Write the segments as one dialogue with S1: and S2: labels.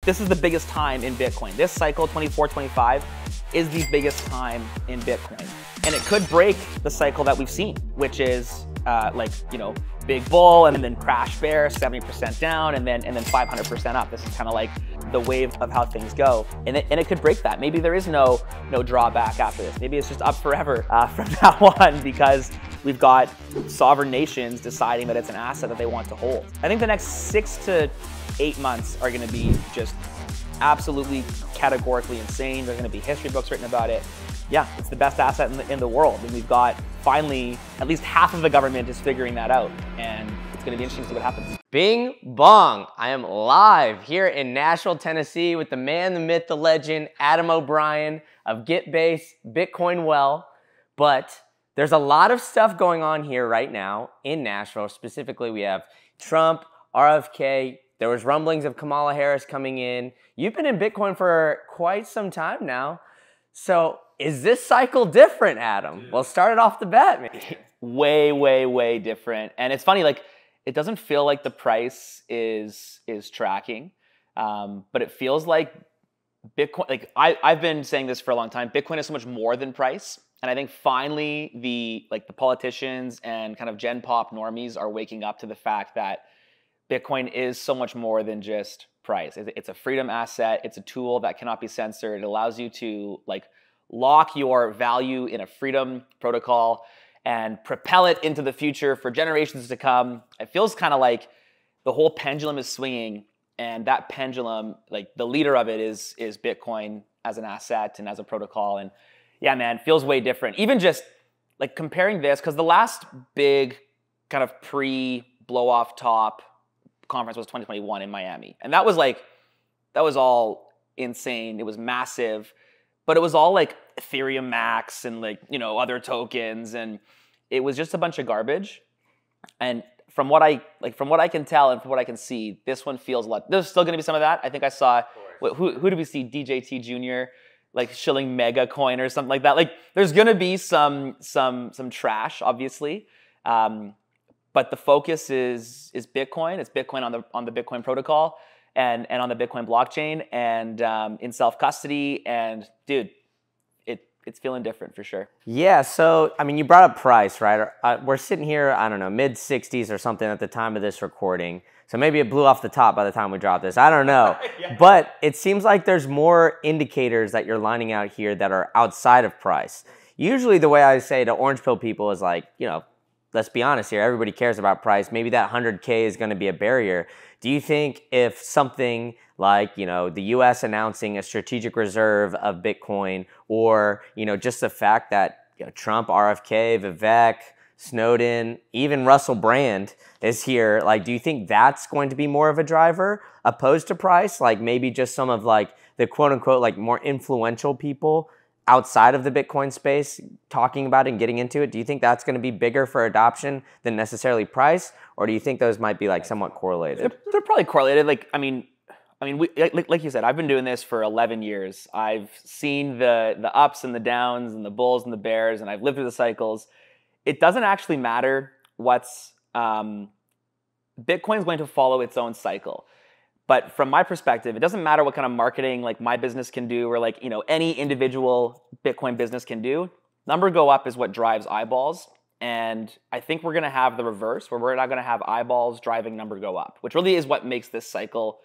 S1: this is the biggest time in Bitcoin. This cycle, 24, 25, is the biggest time in Bitcoin. And it could break the cycle that we've seen, which is big bull and then crash bear, 70% down and then 500% up. This is kind of like the wave of how things go. And it could break that. Maybe there is no drawback after this. Maybe it's just up forever from now on, because we've got sovereign nations deciding that it's an asset that they want to hold. I think the next 6 to 8 months are going to be just absolutely categorically insane. There's going to be history books written about it. Yeah, it's the best asset in the world. And we've got, finally, at least half of the government is figuring that out. And it's going to be interesting to see what happens.
S2: Bing bong. I am live here in Nashville, Tennessee with the man, the myth, the legend, Adam O'Brien of GetBase, Bitcoin Well. But there's a lot of stuff going on here right now in Nashville. Specifically, we have Trump, RFK. There was rumblings of Kamala Harris coming in. You've been in Bitcoin for quite some time now. So is this cycle different, Adam? Well, start it off the bat, man.
S1: Way, way, way different. And it's funny, like, it doesn't feel like the price is tracking, but it feels like Bitcoin, like I've been saying this for a long time, Bitcoin is so much more than price. And I think finally the politicians and kind of Gen Pop normies are waking up to the fact that Bitcoin is so much more than just price. It's a freedom asset. It's a tool that cannot be censored. It allows you to lock your value in a freedom protocol and propel it into the future for generations to come. It feels kind of like the whole pendulum is swinging, and that pendulum, like the leader of it is Bitcoin as an asset and as a protocol. And yeah, man, it feels way different. Even just like comparing this, because the last big kind of pre-blow off top conference was 2021 in Miami. And that was all insane. It was massive, but it was all like Ethereum Max and other tokens, and it was just a bunch of garbage. And from what I can tell and from what I can see, this one feels a lot. There's still going to be some of that. I think I saw who did we see? DJT Jr. Shilling Mega Coin or something like that. There's going to be some trash, obviously. But the focus is Bitcoin. It's Bitcoin on the Bitcoin protocol and on the Bitcoin blockchain and in self-custody. And dude, it's feeling different for sure.
S2: Yeah, so I mean, you brought up price, right? We're sitting here, I don't know, mid-60s or something at the time of this recording. So maybe it blew off the top by the time we dropped this. I don't know. Yeah. But it seems like there's more indicators that you're lining out here that are outside of price. Usually the way I say to orange pill people is let's be honest here, everybody cares about price. Maybe that 100K is going to be a barrier. Do you think if something like, the US announcing a strategic reserve of Bitcoin, or, just the fact that Trump, RFK, Vivek, Snowden, even Russell Brand is here, do you think that's going to be more of a driver opposed to price? Maybe just some of the quote unquote more influential people outside of the Bitcoin space talking about it and getting into it. Do you think that's going to be bigger for adoption than necessarily price? Or do you think those might be somewhat correlated?
S1: They're probably correlated. Like you said, I've been doing this for 11 years. I've seen the ups and the downs and the bulls and the bears, and I've lived through the cycles. It doesn't actually matter what's, Bitcoin's going to follow its own cycle. But from my perspective, it doesn't matter what kind of marketing my business can do or any individual Bitcoin business can do. Number go up is what drives eyeballs. And I think we're going to have the reverse, where we're not going to have eyeballs driving number go up, which really is what makes this cycle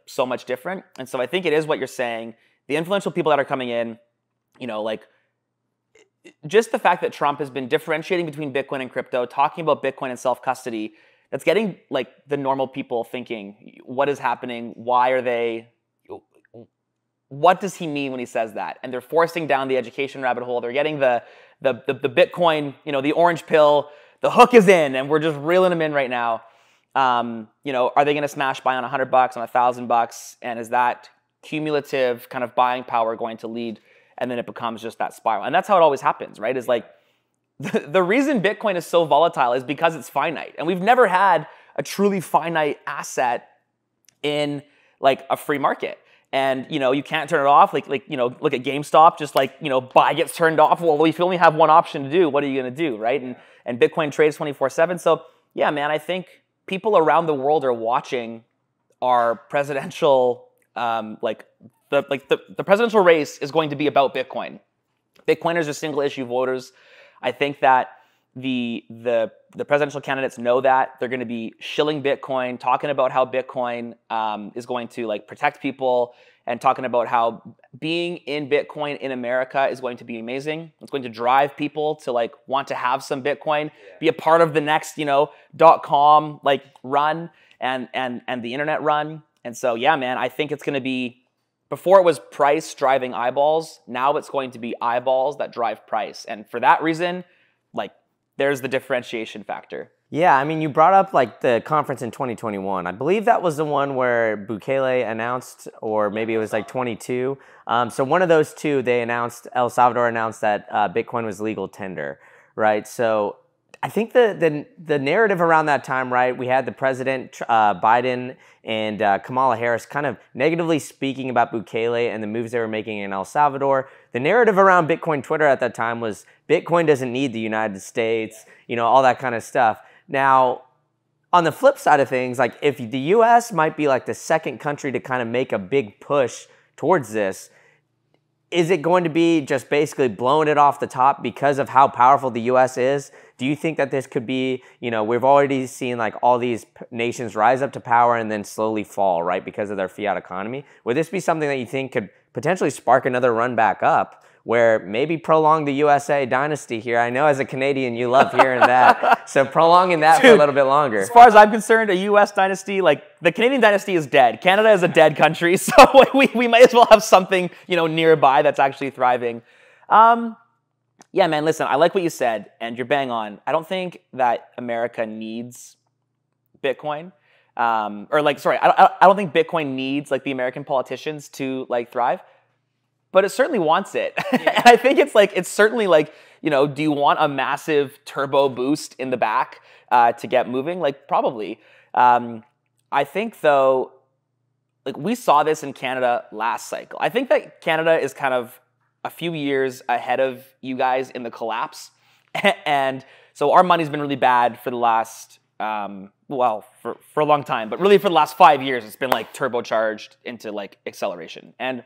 S1: so much different. And so I think it is what you're saying. The influential people that are coming in, just the fact that Trump has been differentiating between Bitcoin and crypto, talking about Bitcoin and self-custody, that's getting the normal people thinking, what is happening? Why are they, what does he mean when he says that? And they're forcing down the education rabbit hole. They're getting the Bitcoin, the orange pill, the hook is in, and we're just reeling them in right now. Are they going to smash buy on $100, on $1,000? And is that cumulative kind of buying power going to lead? And then it becomes just that spiral. And that's how it always happens, right? Is the reason Bitcoin is so volatile is because it's finite. And we've never had a truly finite asset in a free market. And you can't turn it off. Look at GameStop, just buy gets turned off. Well, if you only have one option to do, what are you going to do, right? And Bitcoin trades 24/7. So yeah, man, I think people around the world are watching our presidential like the presidential race is going to be about Bitcoin. Bitcoiners are single issue voters. I think that the presidential candidates know that. They're going to be shilling Bitcoin, talking about how Bitcoin is going to like protect people, and talking about how being in Bitcoin in America is going to be amazing. It's going to drive people to like want to have some Bitcoin, be a part of the next, .com like run and the internet run. And so, yeah, man, I think it's going to be, before it was price driving eyeballs, now it's going to be eyeballs that drive price. And for that reason, like, there's the differentiation factor.
S2: Yeah, I mean, you brought up like the conference in 2021. I believe that was the one where Bukele announced, or maybe it was like 22. So one of those two, they announced, El Salvador announced that Bitcoin was legal tender, right? So I think the narrative around that time, right, we had the president, Biden, and Kamala Harris kind of negatively speaking about Bukele and the moves they were making in El Salvador. The narrative around Bitcoin Twitter at that time was Bitcoin doesn't need the United States, all that kind of stuff. Now, on the flip side of things, like if the US might be like the second country to kind of make a big push towards this, is it going to be just basically blowing it off the top because of how powerful the US is? Do you think that this could be, we've already seen like all these nations rise up to power and then slowly fall, right, because of their fiat economy? Would this be something that you think could potentially spark another run back up, where maybe prolong the USA dynasty here? I know as a Canadian you love hearing that. So prolonging that for a little bit longer.
S1: As far as I'm concerned, a US dynasty, like the Canadian dynasty is dead. Canada is a dead country, so we might as well have something, nearby that's actually thriving. Yeah, man, listen, I like what you said, and you're bang on. I don't think that America needs Bitcoin. I don't think Bitcoin needs like the American politicians to like thrive. But it certainly wants it. Yeah. And I think it's certainly like, do you want a massive turbo boost in the back to get moving? Like, probably. I think, though, like we saw this in Canada last cycle. I think that Canada is kind of a few years ahead of you guys in the collapse. And so our money's been really bad for the last, for a long time. But really for the last 5 years, it's been like turbocharged into like acceleration. And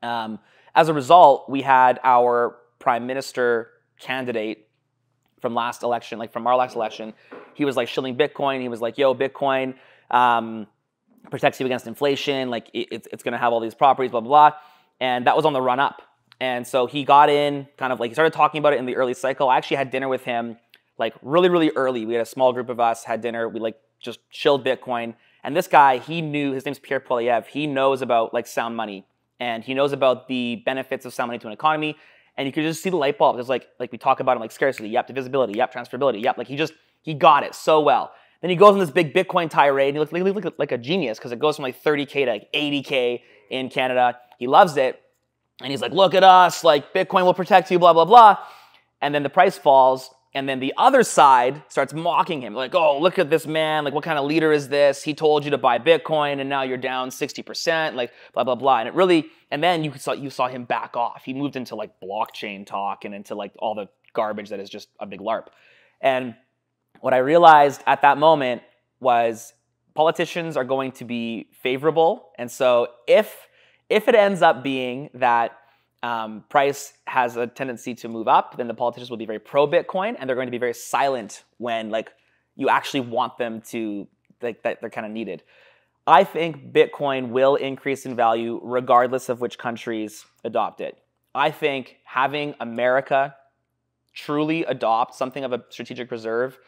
S1: as a result, we had our prime minister candidate from our last election. He was like shilling Bitcoin. He was like, yo, Bitcoin protects you against inflation. Like it's going to have all these properties, blah, blah, blah. And that was on the run up. And so he got in kind of like, he started talking about it in the early cycle. I actually had dinner with him like really, really early. We had a small group of us, had dinner. We like just chilled Bitcoin. And this guy, his name's Pierre Poilievre. He knows about like sound money. And he knows about the benefits of sound money to an economy. And you could just see the light bulb. There's like we talk about him, like scarcity, yep, divisibility, yep, transferability, yep. Like he got it so well. Then he goes on this big Bitcoin tirade, and he looks like a genius because it goes from like 30K to like 80K in Canada. He loves it. And he's like, look at us, like Bitcoin will protect you, blah, blah, blah. And then the price falls. And then the other side starts mocking him. Like, oh, look at this man. Like, what kind of leader is this? He told you to buy Bitcoin, and now you're down 60%. Like, blah, blah, blah. And then you saw him back off. He moved into like blockchain talk and into like all the garbage that is just a big LARP. And what I realized at that moment was politicians are going to be favorable. And so if it ends up being that price has a tendency to move up, then the politicians will be very pro-Bitcoin, and they're going to be very silent when like you actually want them to, like that they're kind of needed. I think Bitcoin will increase in value regardless of which countries adopt it. I think having America truly adopt something of a strategic reserve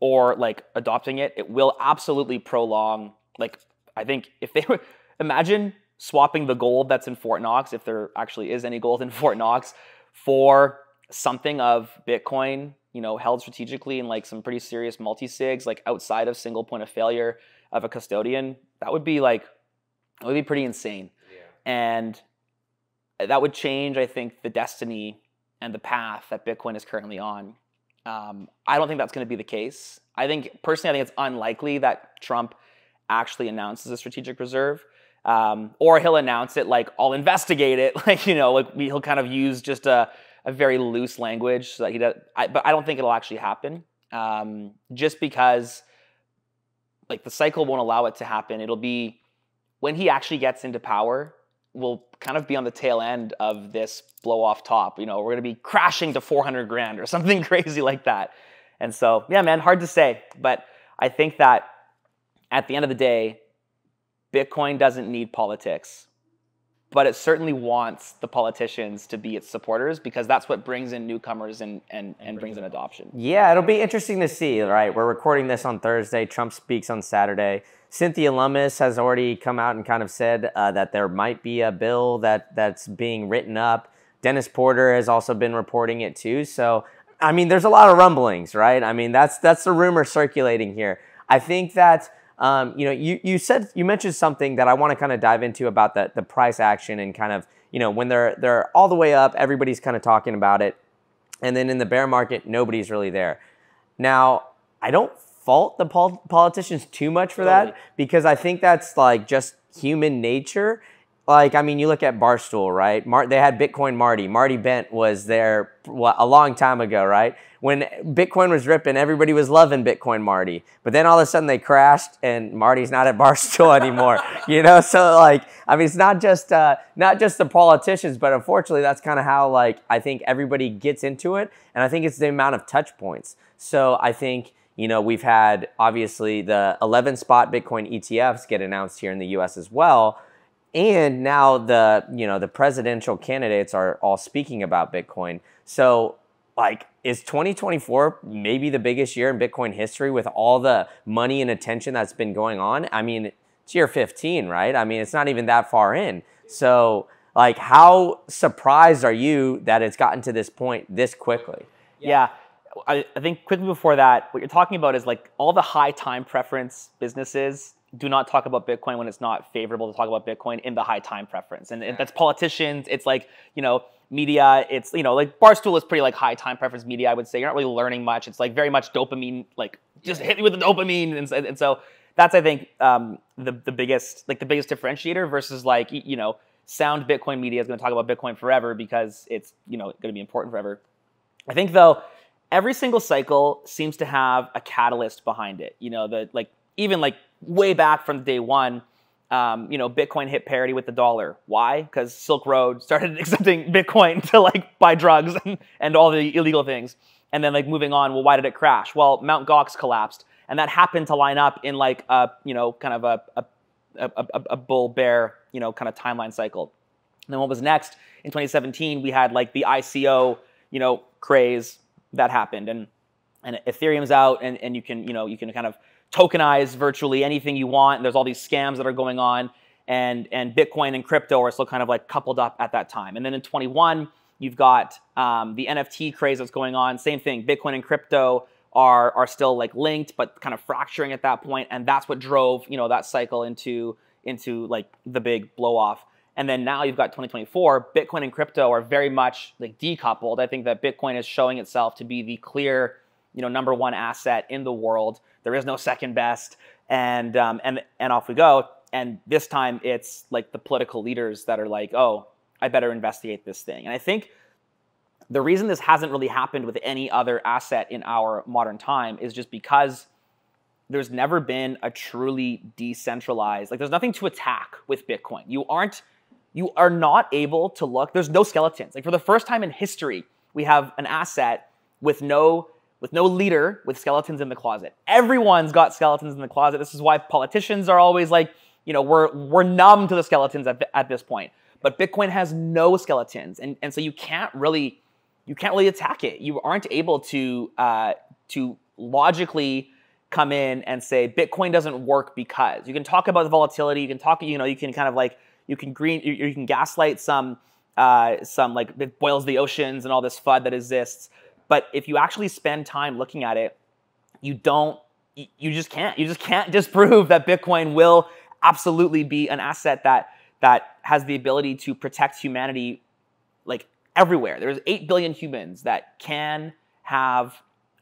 S1: or like adopting it will absolutely prolong, like I think if they would, imagine swapping the gold that's in Fort Knox, if there actually is any gold in Fort Knox, for something of Bitcoin, held strategically in like some pretty serious multi-sigs, like outside of single point of failure of a custodian, that would be pretty insane. Yeah. And that would change, I think, the destiny and the path that Bitcoin is currently on. I don't think that's going to be the case. Personally, I think it's unlikely that Trump actually announces a strategic reserve. Or he'll announce it like, I'll investigate it. He'll kind of use just a very loose language so that he does. But I don't think it'll actually happen. Just because like the cycle won't allow it to happen. It'll be when he actually gets into power, we'll kind of be on the tail end of this blow off top. We're going to be crashing to 400 grand or something crazy like that. And so, yeah, man, hard to say. But I think that at the end of the day, Bitcoin doesn't need politics, but it certainly wants the politicians to be its supporters, because that's what brings in newcomers and brings in adoption.
S2: Yeah, it'll be interesting to see, right? We're recording this on Thursday. Trump speaks on Saturday. Cynthia Lummis has already come out and kind of said that there might be a bill that's being written up. Dennis Porter has also been reporting it too. So, I mean, there's a lot of rumblings, right? I mean, that's the rumor circulating here. I think that you mentioned something that I want to kind of dive into about the price action, and kind of, when they're all the way up, everybody's kind of talking about it, and then in the bear market, nobody's really there. Now, I don't fault the politicians too much for that, because I think that's like just human nature. Like, I mean, you look at Barstool, right? They had Bitcoin Marty. Marty Bent was there a long time ago, right? When Bitcoin was ripping, everybody was loving Bitcoin Marty. But then all of a sudden they crashed, and Marty's not at Barstool anymore. So like, I mean, it's not just the politicians, but unfortunately, that's kind of how, like, I think everybody gets into it, and I think it's the amount of touch points. So I think, we've had obviously the 11 spot Bitcoin ETFs get announced here in the U.S. as well. And now the presidential candidates are all speaking about Bitcoin. So, like, is 2024 maybe the biggest year in Bitcoin history with all the money and attention that's been going on? I mean, it's year 15, right? I mean, it's not even that far in. So, like, how surprised are you that it's gotten to this point this quickly?
S1: Yeah. I think quickly before that, what you're talking about is like all the high time preference businesses do not talk about Bitcoin when it's not favorable to talk about Bitcoin in the high time preference. And that's politicians. It's like, media. It's, like Barstool is pretty like high time preference media, I would say. You're not really learning much. It's like very much dopamine, like just hit me with the dopamine. And so that's, I think, the biggest differentiator versus like, sound Bitcoin media is going to talk about Bitcoin forever because it's, going to be important forever. I think, though, every single cycle seems to have a catalyst behind it. Even like way back from day one, Bitcoin hit parity with the dollar. Why? Because Silk Road started accepting Bitcoin to like buy drugs and all the illegal things. And then like moving on, well, why did it crash? Well, Mt. Gox collapsed, and that happened to line up in like a kind of a bull bear kind of timeline cycle. And then what was next in 2017? We had like the ICO craze that happened, and Ethereum's out, and you can kind of tokenize virtually anything you want. And there's all these scams that are going on, and Bitcoin and crypto are still kind of like coupled up at that time. And then in 21, you've got the NFT craze that's going on. Same thing, Bitcoin and crypto are still like linked, but kind of fracturing at that point, and that's what drove that cycle into like the big blow off. And then now you've got 2024, Bitcoin and crypto are very much like decoupled. I think that Bitcoin is showing itself to be the clear, number one asset in the world. There is no second best, and off we go. And this time it's like the political leaders that are like, oh, I better investigate this thing. And I think the reason this hasn't really happened with any other asset in our modern time is just because there's never been a truly decentralized, like there's nothing to attack with Bitcoin. You are not able to look, there's no skeletons. Like for the first time in history, we have an asset with no leader, with skeletons in the closet. Everyone's got skeletons in the closet. This is why politicians are always like, we're numb to the skeletons at this point. But Bitcoin has no skeletons, and so you can't really attack it. You aren't able to logically come in and say Bitcoin doesn't work because. You can talk about the volatility. You can talk. You can kind of like you can gaslight some like it boils the oceans and all this FUD that exists. But if you actually spend time looking at it, you just can't disprove that Bitcoin will absolutely be an asset that has the ability to protect humanity like everywhere. There's 8 billion humans that can have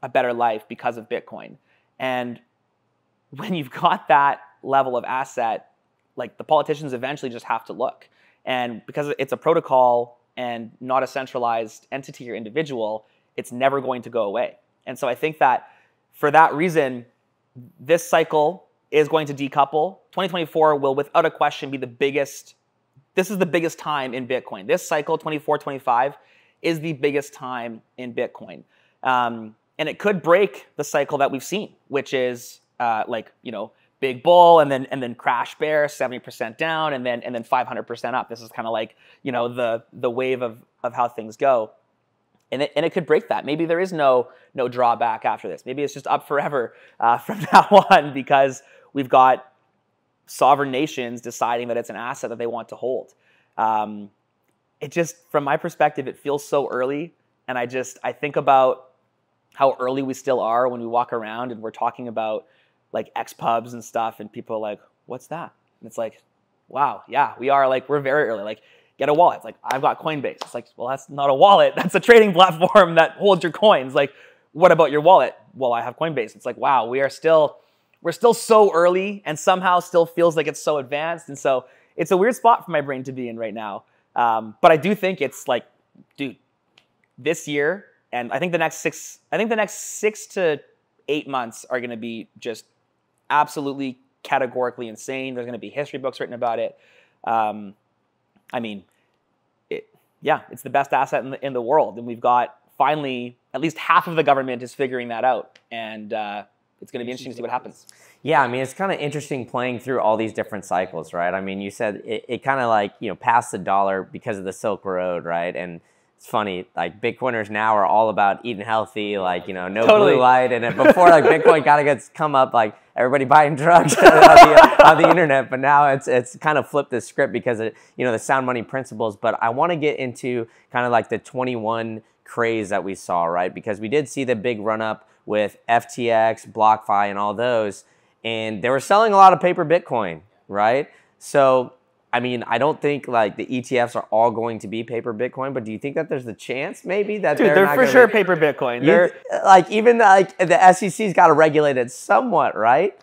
S1: a better life because of Bitcoin. And when you've got that level of asset, like the politicians eventually just have to look. And because it's a protocol and not a centralized entity or individual, it's never going to go away. And so I think that for that reason, this cycle is going to decouple. 2024 will, without a question, be the biggest. This is the biggest time in Bitcoin. This cycle, 24, 25, is the biggest time in Bitcoin. And it could break the cycle that we've seen, which is big bull and then crash bear, 70% down, and then 500% up. This is kind of like, the wave of how things go. And it could break that. Maybe there is no drawback after this. Maybe it's just up forever from now on, because we've got sovereign nations deciding that it's an asset that they want to hold. It just, from my perspective, it feels so early. And I think about how early we still are when we walk around and we're talking about like X-pubs and stuff, and people are like, what's that? And it's like, wow, yeah, we're very early. Like, get a wallet. It's like, I've got Coinbase. It's like, well, that's not a wallet. That's a trading platform that holds your coins. Like, what about your wallet? Well, I have Coinbase. It's like, wow, we're still so early, and somehow still feels like it's so advanced. And so it's a weird spot for my brain to be in right now. But I do think it's like, dude, this year, and I think the next 6 to 8 months are going to be just absolutely categorically insane. There's going to be history books written about it. It's the best asset in the world, and we've got finally at least half of the government is figuring that out, and it's going to be interesting to see what happens.
S2: Yeah, I mean, it's kind of interesting playing through all these different cycles, right? I mean, you said it kind of like, passed the dollar because of the Silk Road, right? And it's funny, like Bitcoiners now are all about eating healthy, like, no
S1: Totally.
S2: blue light. And before, like, Bitcoin kind of gets come up, like everybody buying drugs on the internet. But now it's kind of flipped the script because of, the sound money principles. But I want to get into kind of like the 21 craze that we saw, right? Because we did see the big run up with FTX, BlockFi, and all those. And they were selling a lot of paper Bitcoin, right? So, I mean, I don't think like the ETFs are all going to be paper Bitcoin, but do you think that there's a chance maybe that
S1: they're for sure paper Bitcoin?
S2: Even the SEC's got to regulate it somewhat, right?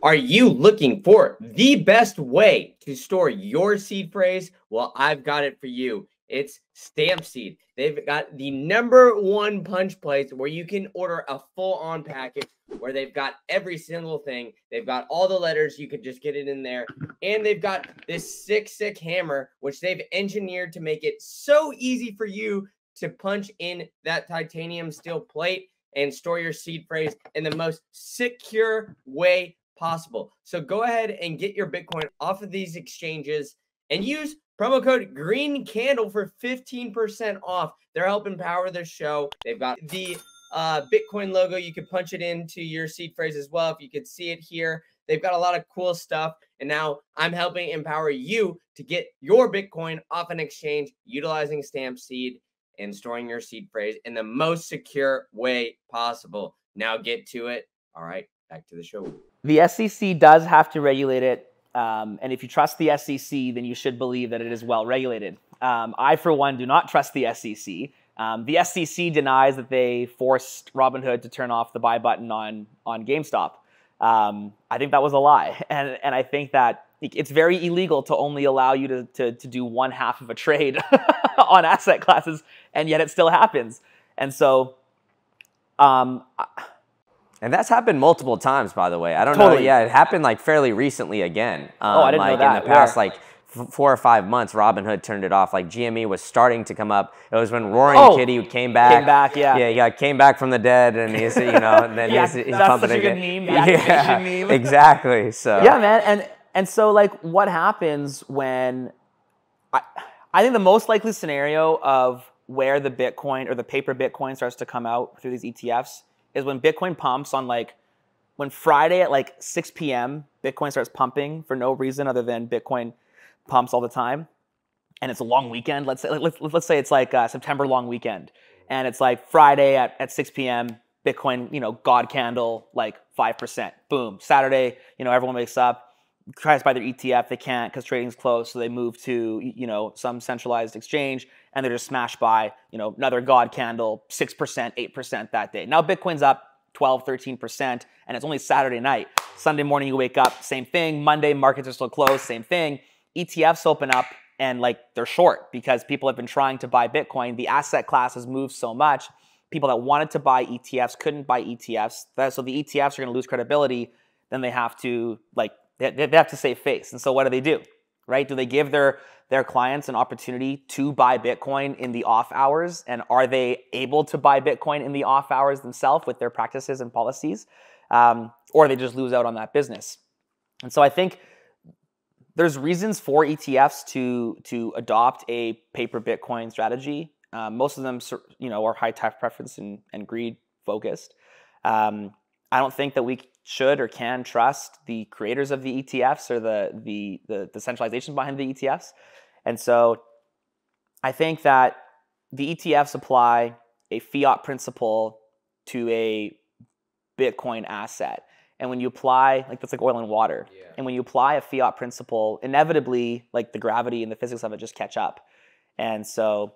S3: Are you looking for the best way to store your seed phrase? Well, I've got it for you. It's Stampseed. They've got the #1 punch place where you can order a full-on package where they've got every single thing. They've got all the letters. You could just get it in there. And they've got this sick hammer, which they've engineered to make it so easy for you to punch in that titanium steel plate and store your seed phrase in the most secure way possible. So go ahead and get your Bitcoin off of these exchanges and use promo code Green Candle for 15% off. They're helping power the show. They've got the Bitcoin logo. You can punch it into your seed phrase as well. If you could see it here, they've got a lot of cool stuff. And now I'm helping empower you to get your Bitcoin off an exchange utilizing Stampseed and storing your seed phrase in the most secure way possible. Now get to it. All right, back to the show.
S1: The SEC does have to regulate it. And if you trust the SEC, then you should believe that it is well regulated. I, for one, do not trust the SEC. The SEC denies that they forced Robinhood to turn off the buy button on GameStop. I think that was a lie. And I think that it's very illegal to only allow you to do one half of a trade on asset classes, and yet it still happens. And so...
S2: And that's happened multiple times, by the way. I don't
S1: Totally.
S2: know. Yeah, it happened like fairly recently again.
S1: I didn't know that.
S2: In the past, like 4 or 5 months, Robinhood turned it off. Like GME was starting to come up. It was when Roaring Kitty came back.
S1: Came back, yeah.
S2: Yeah, came back from the dead, and he's, and then he's pumping again.
S1: Meme, the activation meme.
S2: Exactly. So
S1: yeah, man, and so like, what happens when? I think the most likely scenario of where the Bitcoin or the paper Bitcoin starts to come out through these ETFs is when Bitcoin pumps on when Friday at 6 p.m. Bitcoin starts pumping for no reason other than Bitcoin pumps all the time, and it's a long weekend. Let's say it's like September long weekend, and it's like Friday at 6 p.m. Bitcoin, God candle 5%. Boom. Saturday, everyone wakes up, tries to buy their ETF. They can't because trading's closed, so they move to some centralized exchange, and they're just smashed by another God candle, 6%, 8% that day. Now Bitcoin's up 12, 13%, and it's only Saturday night. Sunday morning you wake up, same thing. Monday markets are still closed, same thing. ETFs open up and they're short because people have been trying to buy Bitcoin. The asset class has moved so much. People that wanted to buy ETFs couldn't buy ETFs. So the ETFs are going to lose credibility. then they have to they have to save face. And so what do? Right? Do they give their clients an opportunity to buy Bitcoin in the off hours? And are they able to buy Bitcoin in the off hours themselves with their practices and policies? Or they just lose out on that business. And so I think there's reasons for ETFs to adopt a paper Bitcoin strategy. Most of them, are high time preference and greed focused. I don't think that we should or can trust the creators of the ETFs or the centralization behind the ETFs. And so I think that the ETFs apply a fiat principle to a Bitcoin asset. And when you apply, that's like oil and water. Yeah. And when you apply a fiat principle, inevitably, the gravity and the physics of it just catch up. And so,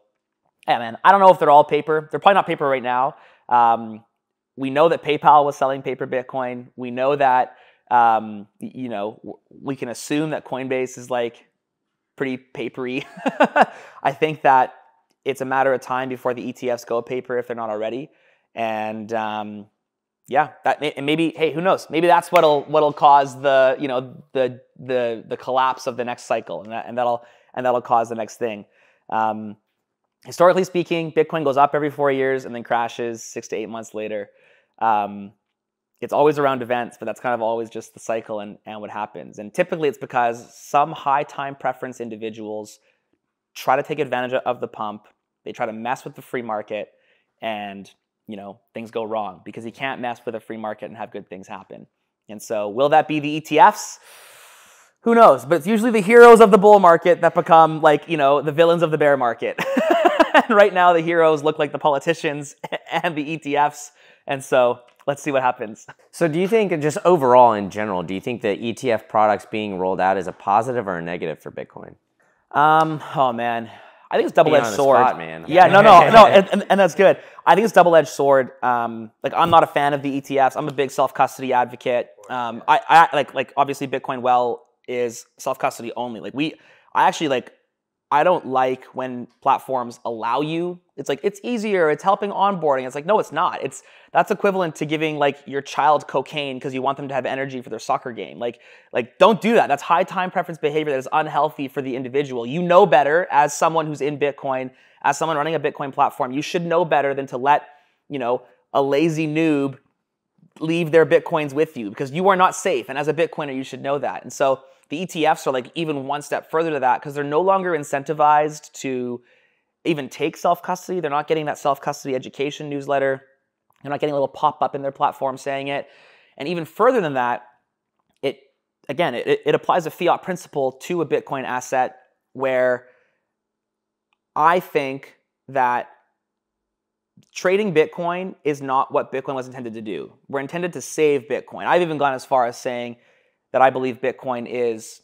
S1: yeah, man, I don't know if they're all paper. They're probably not paper right now. We know that PayPal was selling paper Bitcoin. We know that, we can assume that Coinbase is pretty papery. I think that it's a matter of time before the ETFs go paper if they're not already. And and maybe, hey, who knows? Maybe that's what'll cause the collapse of the next cycle, and that'll cause the next thing. Historically speaking, Bitcoin goes up every 4 years and then crashes 6 to 8 months later. It's always around events, but that's kind of always just the cycle and what happens. And typically it's because some high time preference individuals try to take advantage of the pump. They try to mess with the free market, and things go wrong because you can't mess with a free market and have good things happen. And so will that be the ETFs? Who knows? But it's usually the heroes of the bull market that become the villains of the bear market. And right now the heroes look like the politicians and the ETFs. And so let's see what happens.
S2: So do you think, just overall in general, do you think that ETF products being rolled out is a positive or a negative for Bitcoin?
S1: Oh man, I think it's double-edged sword.
S2: Spot, man.
S1: Yeah, no, and that's good. I think it's double-edged sword. I'm not a fan of the ETFs. I'm a big self-custody advocate. I obviously Bitcoin Well is self-custody only. I don't like when platforms allow you. It's easier. It's helping onboarding. It's no, it's not. That's equivalent to giving your child cocaine because you want them to have energy for their soccer game. Don't do that. That's high time preference behavior that is unhealthy for the individual. You know better as someone who's in Bitcoin, as someone running a Bitcoin platform. You should know better than to let a lazy noob leave their Bitcoins with you, because you are not safe. And as a Bitcoiner, you should know that. And so the ETFs are even one step further to that, because they're no longer incentivized to even take self-custody. They're not getting that self-custody education newsletter. They're not getting a little pop-up in their platform saying it. And even further than that, it applies a fiat principle to a Bitcoin asset, where I think that trading Bitcoin is not what Bitcoin was intended to do. We're intended to save Bitcoin. I've even gone as far as saying that I believe Bitcoin is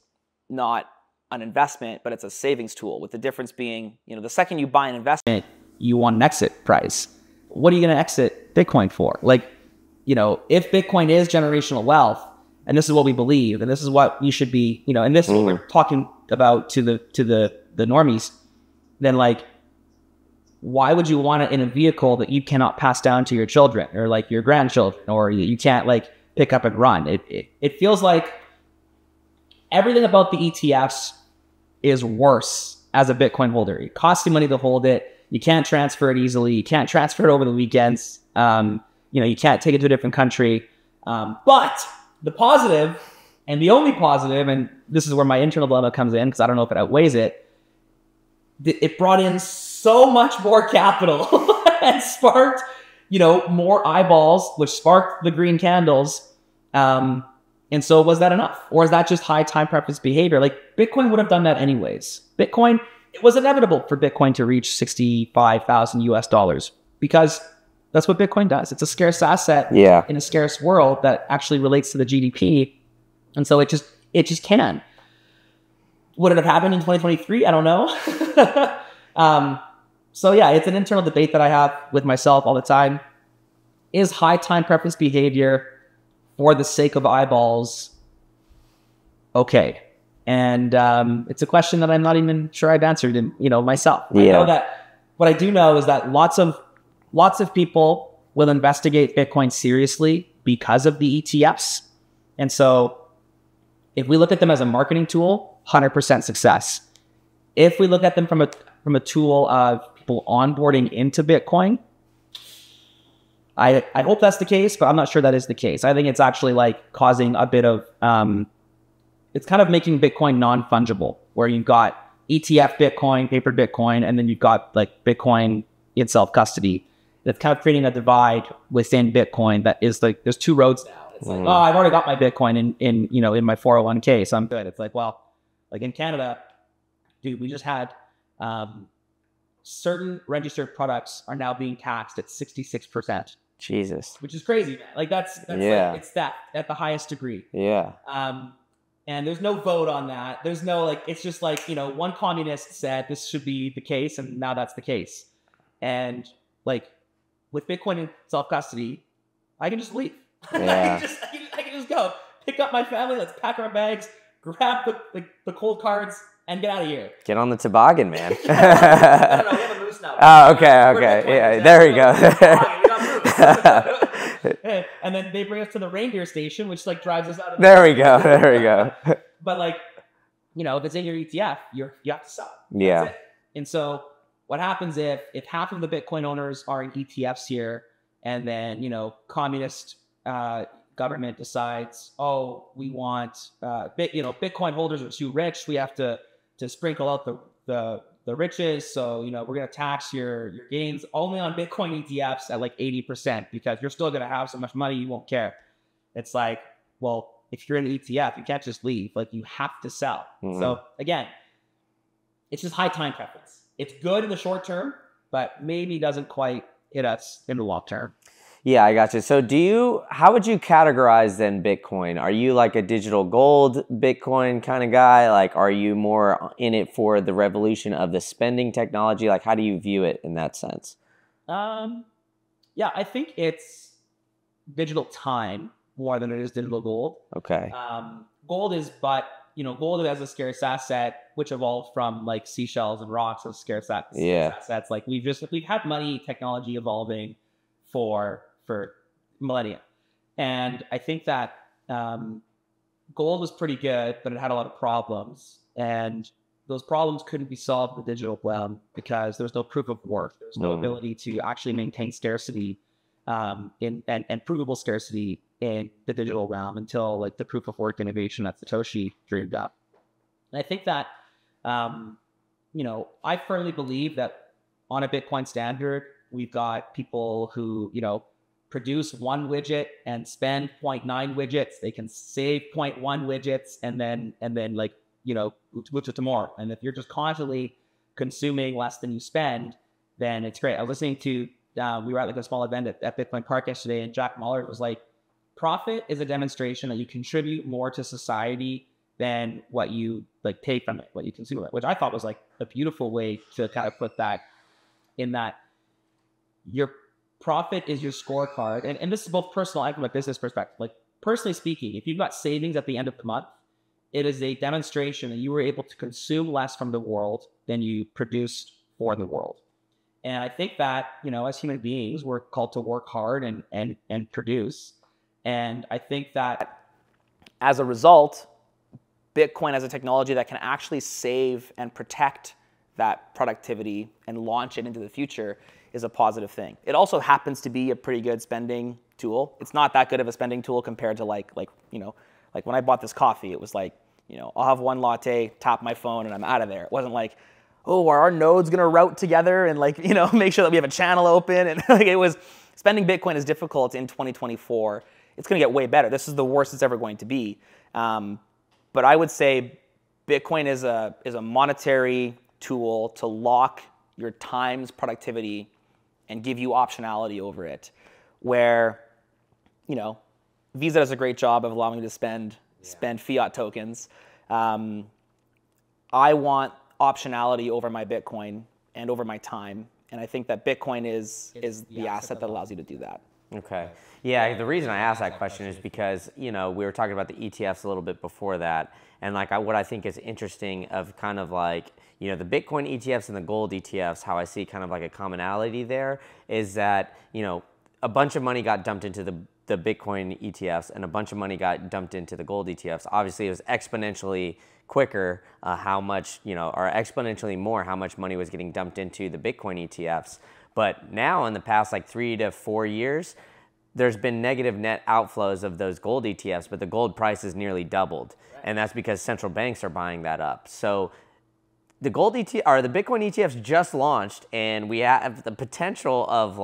S1: not an investment, but it's a savings tool, with the difference being, the second you buy an investment,
S4: you want an exit price. What are you going to exit Bitcoin for? If Bitcoin is generational wealth, and this is what we believe, and this is what you should be, and this is what we're talking about to the normies, then why would you want it in a vehicle that you cannot pass down to your children or your grandchildren, or you can't pick up and run? It feels like everything about the ETFs is worse as a Bitcoin holder. It costs you money to hold it. You can't transfer it easily. You can't transfer it over the weekends. You can't take it to a different country. But the positive, and the only positive, and this is where my internal dilemma comes in, because I don't know if it outweighs it, it brought in so much more capital and sparked more eyeballs, which sparked the green candles. And so was that enough? Or is that just high time preference behavior? Bitcoin would have done that anyways. It was inevitable for Bitcoin to reach 65,000 US dollars, because that's what Bitcoin does. It's a scarce asset in a scarce world that actually relates to the GDP. And so it just can. Would it have happened in 2023? I don't know. So yeah, it's an internal debate that I have with myself all the time. Is high time preference behavior for the sake of eyeballs okay? And it's a question that I'm not even sure I've answered myself. I know that what I do know is that lots of people will investigate Bitcoin seriously because of the ETFs. And so if we look at them as a marketing tool, 100% success. If we look at them from a tool of people onboarding into Bitcoin, I hope that's the case, but I'm not sure that is the case. I think it's actually like causing a bit of, it's kind of making Bitcoin non-fungible, where you've got ETF Bitcoin, paper Bitcoin, and then you've got like Bitcoin in self-custody. That's kind of creating a divide within Bitcoin that is like, there's two roads now. It's like, oh, I've already got my Bitcoin in my 401k, so I'm good. It's like, well, like in Canada, dude, we just had certain registered products are now being taxed at 66%.
S2: Jesus.
S4: Which is crazy, man. Like that's
S2: yeah.
S4: Like, it's that at the highest degree.
S2: Yeah.
S4: And there's no vote on that. There's no like, it's just like, one communist said this should be the case, and now that's the case. And like with Bitcoin in self-custody, I can just leave.
S2: Yeah.
S4: I can just go pick up my family. Let's pack our bags, grab the cold cards, and get out of here.
S2: Get on the toboggan, man.
S4: No, we have a moose now.
S2: Oh, okay. Yeah, there we go.
S4: And then they bring us to the reindeer station, which like drives us out of
S2: There we go.
S4: But like, if it's in your ETF, you have to sell.
S2: Yeah.
S4: That's it. And so what happens if half of the Bitcoin owners are in ETFs here, and then, communist government decides, oh, we want, Bitcoin holders are too rich. We have to sprinkle out the riches. So, we're going to tax your gains only on Bitcoin ETFs at like 80%, because you're still going to have so much money, you won't care. It's like, well, if you're in an ETF, you can't just leave. Like, you have to sell. Mm-hmm. So again, it's just high time preference. It's good in the short term, but maybe doesn't quite hit us in the long term.
S2: Yeah, I got you. So how would you categorize then Bitcoin? Are you like a digital gold Bitcoin kind of guy? Like, are you more in it for the revolution of the spending technology? Like, how do you view it in that sense?
S4: Yeah, I think it's digital time more than it is digital gold.
S2: Okay.
S4: Gold is, gold as a scarce asset, which evolved from like seashells and rocks as scarce assets. Like we've had money technology evolving for millennia. And I think that gold was pretty good, but it had a lot of problems. And those problems couldn't be solved in the digital realm because there was no proof of work. There was no ability to actually maintain scarcity and provable scarcity in the digital realm until like the proof of work innovation that Satoshi dreamed up. And I think that, I firmly believe that on a Bitcoin standard, we've got people who, produce one widget and spend 0.9 widgets. They can save 0.1 widgets and then move to more. And if you're just constantly consuming less than you spend, then it's great. I was listening to, we were at like a small event at Bitcoin Park yesterday, and Jack Muller was like, profit is a demonstration that you contribute more to society than what you like take from it, what you consume it, which I thought was like a beautiful way to kind of put that in that your profit is your scorecard. And this is both personal and from a business perspective. Like personally speaking, if you've got savings at the end of the month, it is a demonstration that you were able to consume less from the world than you produced for the world. And I think that, as human beings, we're called to work hard and produce. And I think that
S1: as a result, Bitcoin as a technology that can actually save and protect that productivity and launch it into the future is a positive thing. It also happens to be a pretty good spending tool. It's not that good of a spending tool compared to like when I bought this coffee, it was like, I'll have one latte, tap my phone, and I'm out of there. It wasn't like, oh, are our nodes gonna route together and make sure that we have a channel open? And it was, spending Bitcoin is difficult in 2024. It's gonna get way better. This is the worst it's ever going to be. But I would say Bitcoin is a monetary tool to lock your time's productivity and give you optionality over it, where, Visa does a great job of allowing you to spend fiat tokens. I want optionality over my Bitcoin and over my time. And I think that Bitcoin is the asset that allows you to do that.
S2: Okay. Yeah, the reason I asked that question is because, we were talking about the ETFs a little bit before that. And what I think is interesting of kind of like, the Bitcoin ETFs and the gold ETFs, how I see kind of like a commonality there is that, a bunch of money got dumped into the the Bitcoin ETFs and a bunch of money got dumped into the gold ETFs, obviously it was exponentially quicker how much, or exponentially more how much money was getting dumped into the Bitcoin ETFs. But now in the past like 3 to 4 years, there's been negative net outflows of those gold ETFs, but the gold price has nearly doubled. And that's because central banks are buying that up. So the gold ETF or the Bitcoin ETFs just launched, and we have the potential of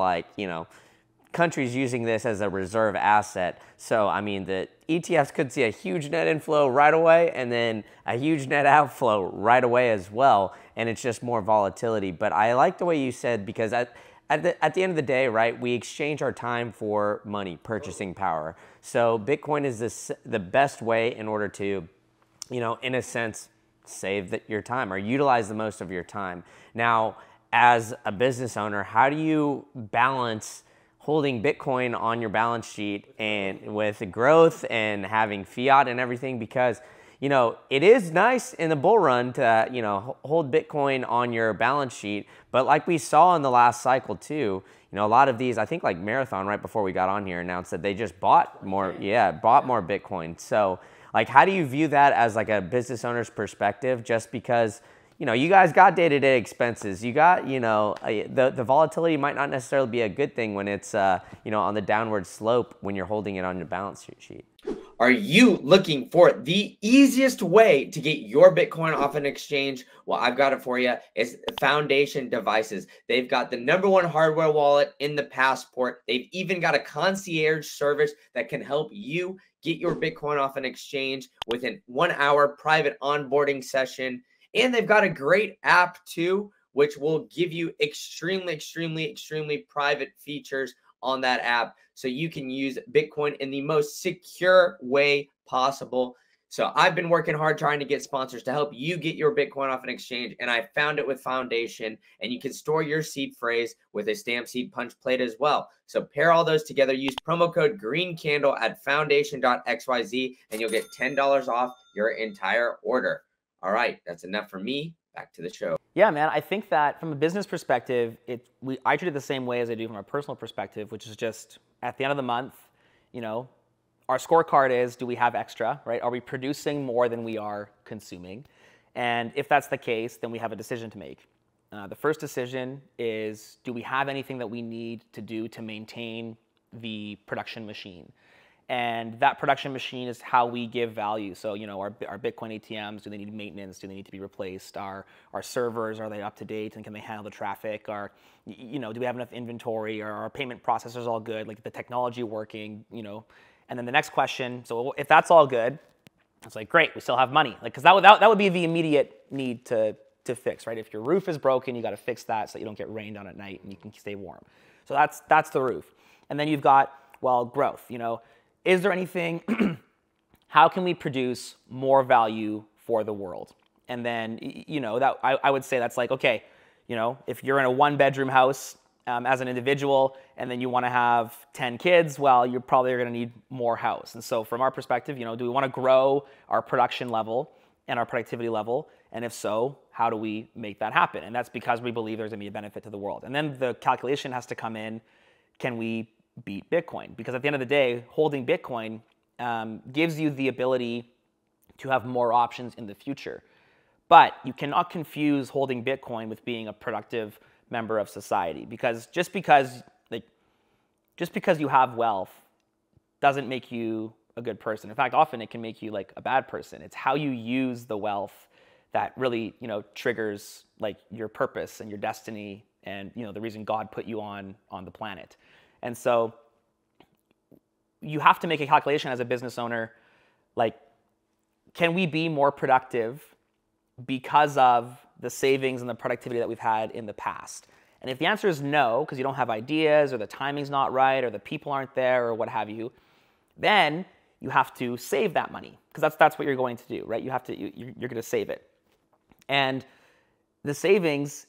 S2: countries using this as a reserve asset. So, I mean, the ETFs could see a huge net inflow right away and then a huge net outflow right away as well. And it's just more volatility. But I like the way you said, because at the end of the day, right, we exchange our time for money, purchasing power. So Bitcoin is the best way in order to, in a sense, save your time or utilize the most of your time. Now, as a business owner, how do you balance holding Bitcoin on your balance sheet and with the growth and having fiat and everything? Because, it is nice in the bull run to, hold Bitcoin on your balance sheet. But like we saw in the last cycle too, a lot of these, I think like Marathon right before we got on here announced that they just bought more Bitcoin. So like, how do you view that as like a business owner's perspective? Just because, you guys got day-to-day expenses. You got, the volatility might not necessarily be a good thing when it's, on the downward slope when you're holding it on your balance sheet.
S3: Are you looking for the easiest way to get your Bitcoin off an exchange? Well, I've got it for you. It's Foundation Devices. They've got the #1 hardware wallet in the passport. They've even got a concierge service that can help you get your Bitcoin off an exchange within 1 hour private onboarding session. And they've got a great app too, which will give you extremely private features on that app, so you can use Bitcoin in the most secure way possible. So I've been working hard trying to get sponsors to help you get your Bitcoin off an exchange, and I found it with Foundation. And you can store your seed phrase with a stamp seed punch plate as well. So pair all those together, use promo code GREENCANDLE at foundation.xyz, and you'll get $10 off your entire order. All right, that's enough for me. Back to the show.
S1: Yeah, man, I think that from a business perspective, I treat it the same way as I do from a personal perspective, which is just at the end of the month, our scorecard is, do we have extra, right? Are we producing more than we are consuming? And if that's the case, then we have a decision to make. The first decision is, do we have anything that we need to do to maintain the production machine? And that production machine is how we give value. So, our Bitcoin ATMs, do they need maintenance? Do they need to be replaced? Our servers, are they up to date and can they handle the traffic? Do we have enough inventory? Are our payment processors all good? Like the technology working, And then the next question, so if that's all good, it's like, great, we still have money. Like, because that would be the immediate need to fix, right? If your roof is broken, you got to fix that so that you don't get rained on at night and you can stay warm. So that's the roof. And then you've got, growth, Is there anything, how can we produce more value for the world? And then, that I would say that's like, okay, if you're in a 1-bedroom house as an individual and then you want to have 10 kids, well, you're probably going to need more house. And so from our perspective, do we want to grow our production level and our productivity level? And if so, how do we make that happen? And that's because we believe there's going to be a benefit to the world. And then the calculation has to come in, can we beat Bitcoin? Because at the end of the day, holding Bitcoin gives you the ability to have more options in the future. But you cannot confuse holding Bitcoin with being a productive member of society, because just because you have wealth doesn't make you a good person. In fact, often it can make you like a bad person. It's how you use the wealth that really, triggers like your purpose and your destiny and, the reason God put you on the planet. And so you have to make a calculation as a business owner, like, can we be more productive because of the savings and the productivity that we've had in the past? And if the answer is no, because you don't have ideas or the timing's not right or the people aren't there or what have you, then you have to save that money, because that's what you're going to do, right? You're going to save it. And the savings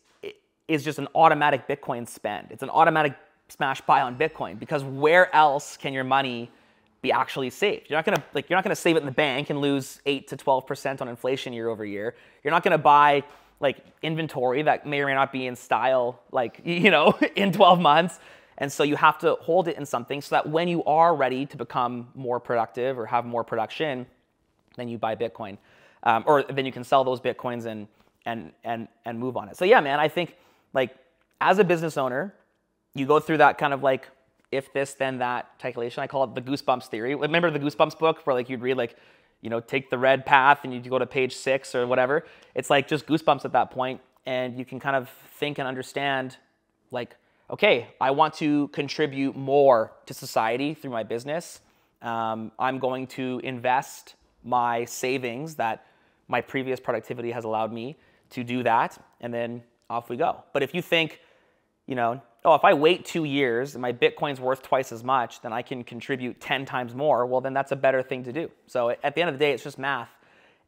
S1: is just an automatic Bitcoin spend. It's an automatic smash buy on Bitcoin, because where else can your money be actually saved? You're not gonna save it in the bank and lose 8 to 12% on inflation year over year. You're not gonna buy like inventory that may or may not be in style, like in 12 months, And so you have to hold it in something so that when you are ready to become more productive or have more production, then you buy Bitcoin. Or then you can sell those Bitcoins and move on it. So yeah, man, I think like as a business owner, you go through that kind of like if this, then that calculation. I call it the Goosebumps theory. Remember the Goosebumps book where like you'd read like, you know, take the red path and you go to page 6 or whatever. It's like just Goosebumps at that point, and you can kind of think and understand like, okay, I want to contribute more to society through my business. I'm going to invest my savings that my previous productivity has allowed me to do that, and then off we go. But if you think, you know, oh, if I wait 2 years and my Bitcoin's worth twice as much, then I can contribute 10 times more, well, then that's a better thing to do. So at the end of the day, it's just math.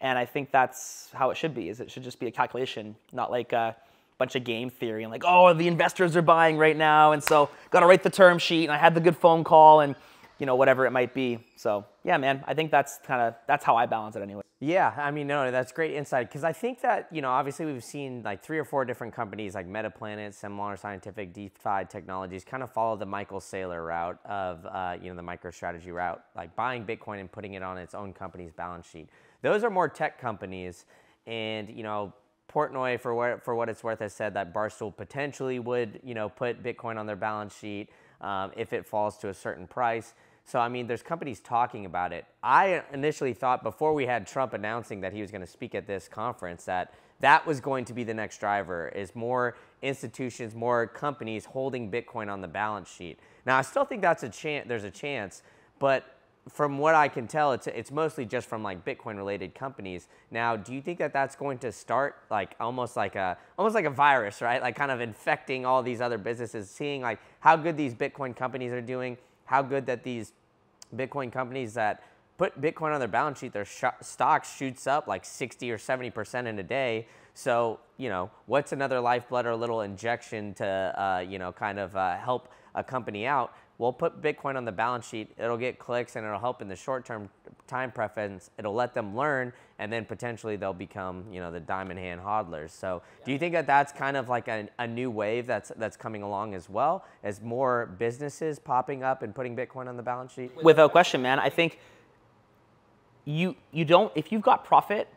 S1: And I think that's how it should be, is it should just be a calculation, not like a bunch of game theory and like, oh, the investors are buying right now, and so got to write the term sheet, and I had the good phone call, and you know, whatever it might be. So yeah, man, I think that's how I balance it anyway.
S2: Yeah, I mean, no, that's great insight, because I think that, you know, obviously we've seen like 3 or 4 different companies like Metaplanet, Similar Scientific, DeFi Technologies kind of follow the Michael Saylor route of, you know, the MicroStrategy route, like buying Bitcoin and putting it on its own company's balance sheet. Those are more tech companies, and, you know, Portnoy, for what it's worth, has said that Barstool potentially would, you know, put Bitcoin on their balance sheet if it falls to a certain price. So, I mean, there's companies talking about it. I initially thought before we had Trump announcing that he was going to speak at this conference that was going to be the next driver, is more institutions, more companies holding Bitcoin on the balance sheet. Now, I still think that's there's a chance, but from what I can tell, it's mostly just from like Bitcoin related companies. Now, do you think that that's going to start like almost like a virus, right? Like kind of infecting all these other businesses, seeing like how good these Bitcoin companies are doing, how good that these Bitcoin companies that put Bitcoin on their balance sheet, their stock shoots up like 60 or 70% in a day. So, you know, what's another lifeblood or a little injection to, you know, kind of help a company out? We'll put Bitcoin on the balance sheet. It'll get clicks and it'll help in the short-term time preference. It'll let them learn, and then potentially they'll become, you know, the diamond hand hodlers. So do you think that that's kind of like a new wave that's coming along as well, as more businesses popping up and putting Bitcoin on the balance sheet?
S1: Without question, man. I think you don't, if you've got profit,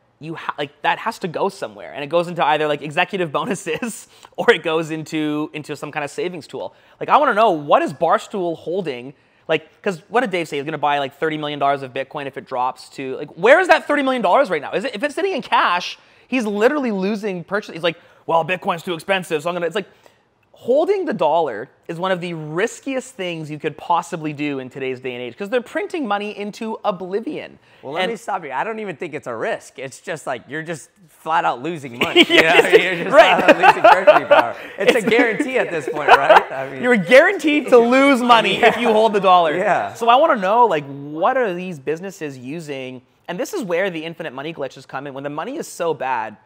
S1: like that has to go somewhere, and it goes into either like executive bonuses or it goes into some kind of savings tool. Like I want to know, what is Barstool holding? Like, because what did Dave say? He's going to buy like $30 million of Bitcoin if it drops to, like, where is that $30 million right now? If it's sitting in cash, he's literally losing purchase. He's like, well, Bitcoin's too expensive, so it's like, holding the dollar is one of the riskiest things you could possibly do in today's day and age, because they're printing money into oblivion.
S2: Well, let me stop you. I don't even think it's a risk. It's just like you're just flat out losing money. You're just flat out losing purchasing power. It's a guarantee at this point, right? I mean,
S1: you're guaranteed to lose money if you hold the dollar.
S2: Yeah.
S1: So I want to know, like, what are these businesses using? And this is where the infinite money glitches come in. When the money is so bad,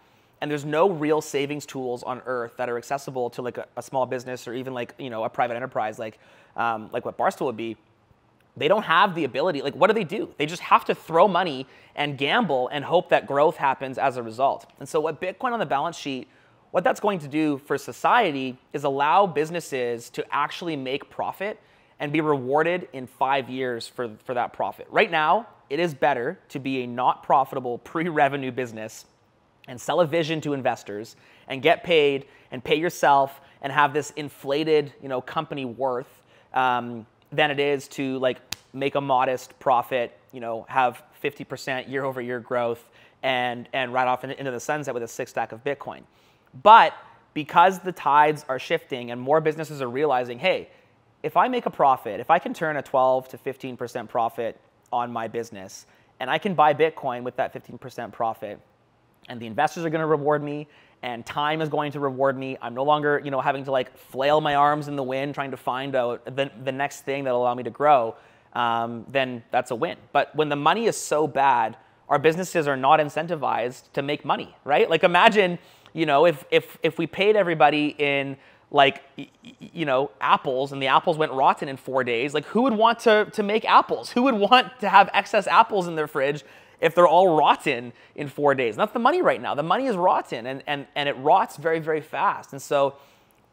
S1: and there's no real savings tools on earth that are accessible to like a small business or even like, you know, a private enterprise like what Barstool would be, they don't have the ability. Like, what do? They just have to throw money and gamble and hope that growth happens as a result. And so what Bitcoin on the balance sheet, what that's going to do for society is allow businesses to actually make profit and be rewarded in 5 years for that profit. Right now, it is better to be a not profitable pre-revenue business and sell a vision to investors and get paid and pay yourself and have this inflated, you know, company worth than it is to like make a modest profit, you know, have 50% year over year growth and ride off into the sunset with a 6 stack of Bitcoin. But because the tides are shifting and more businesses are realizing, hey, if I make a profit, if I can turn a 12 to 15% profit on my business and I can buy Bitcoin with that 15% profit, and the investors are going to reward me, and time is going to reward me. I'm no longer, you know, having to like flail my arms in the wind trying to find out the next thing that'll allow me to grow. Then that's a win. But when the money is so bad, our businesses are not incentivized to make money, right? Like imagine, you know, if we paid everybody in like, you know, apples, and the apples went rotten in 4 days, like who would want to make apples? Who would want to have excess apples in their fridge if they're all rotten in 4 days? And that's the money right now. The money is rotten, and it rots very, very fast. And so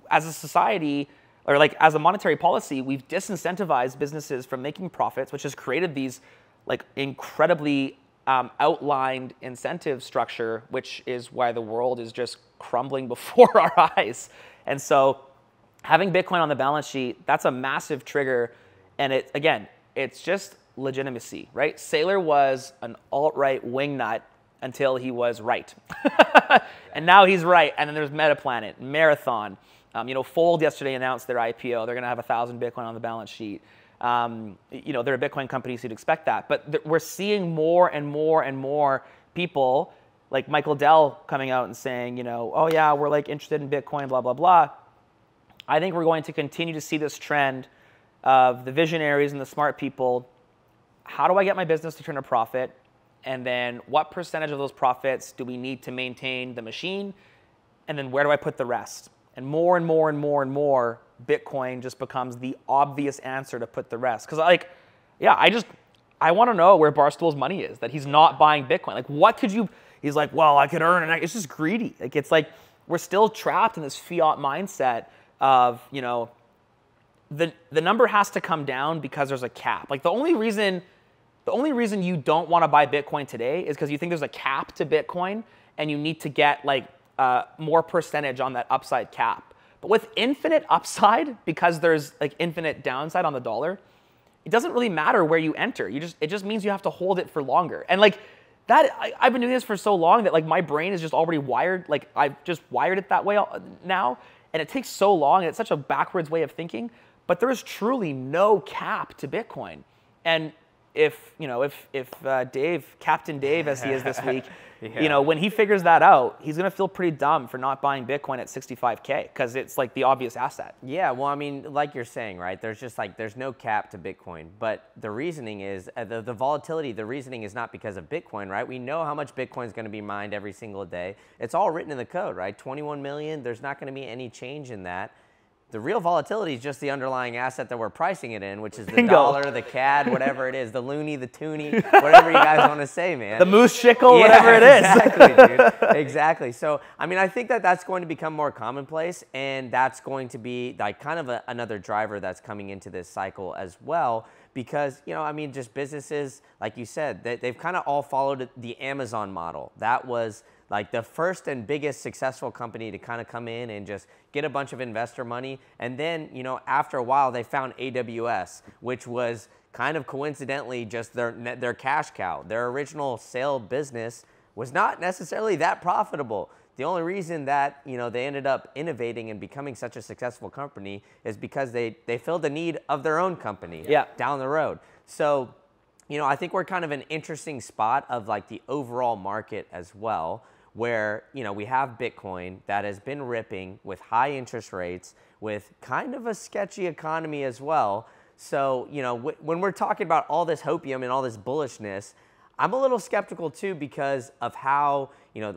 S1: as a society, or like as a monetary policy, we've disincentivized businesses from making profits, which has created these like incredibly outlined incentive structure, which is why the world is just crumbling before our eyes. And so having Bitcoin on the balance sheet, that's a massive trigger. And it, again, it's just legitimacy, right? Saylor was an alt-right wingnut until he was right. And now he's right. And then there's Metaplanet, Marathon. Fold yesterday announced their IPO. They're going to have 1,000 Bitcoin on the balance sheet. There are Bitcoin companies who'd expect that. But we're seeing more and more and more people like Michael Dell coming out and saying, oh yeah, we're like interested in Bitcoin, blah, blah, blah. I think we're going to continue to see this trend of the visionaries and the smart people. How do I get my business to turn a profit? And then what percentage of those profits do we need to maintain the machine? And then where do I put the rest? And more and more and more and more, Bitcoin just becomes the obvious answer to put the rest. Because I want to know where Barstool's money is, that he's not buying Bitcoin. Like what could you, he's like, well, I could earn it. It's just greedy. Like it's like, we're still trapped in this fiat mindset of, the number has to come down because there's a cap. Like the only reason you don't want to buy Bitcoin today is because you think there's a cap to Bitcoin and you need to get like more percentage on that upside cap. But with infinite upside, because there's like infinite downside on the dollar, it doesn't really matter where you enter. It just means you have to hold it for longer. And like that, I've been doing this for so long that like my brain is just already wired. Like I've just wired it that way now. And it takes so long. And it's such a backwards way of thinking. But there is truly no cap to Bitcoin. And if Captain Dave, as he is this week, when he figures that out, he's going to feel pretty dumb for not buying Bitcoin at 65K because it's like the obvious asset.
S2: Yeah, well, I mean, like you're saying, right? There's just like, there's no cap to Bitcoin. But the reasoning is, the volatility, the reasoning is not because of Bitcoin, right? We know how much Bitcoin is going to be mined every single day. It's all written in the code, right? 21 million, there's not going to be any change in that. The real volatility is just the underlying asset that we're pricing it in, which is the dollar, the CAD, whatever it is, the loony, the toonie, whatever you guys want to say, man.
S1: The moose shickle, whatever it is.
S2: Exactly, dude. Exactly. So, I mean, I think that that's going to become more commonplace, and that's going to be like kind of another driver that's coming into this cycle as well. Because, I mean, just businesses, like you said, they've kind of all followed the Amazon model. That was like the first and biggest successful company to kind of come in and just get a bunch of investor money. And then, after a while, they found AWS, which was kind of coincidentally just their cash cow. Their original sale business was not necessarily that profitable. The only reason that, they ended up innovating and becoming such a successful company is because they filled the need of their own company down the road. So, I think we're kind of an interesting spot of like the overall market as well, where, we have Bitcoin that has been ripping with high interest rates, with kind of a sketchy economy as well. So, when we're talking about all this hopium and all this bullishness, I'm a little skeptical too because of how,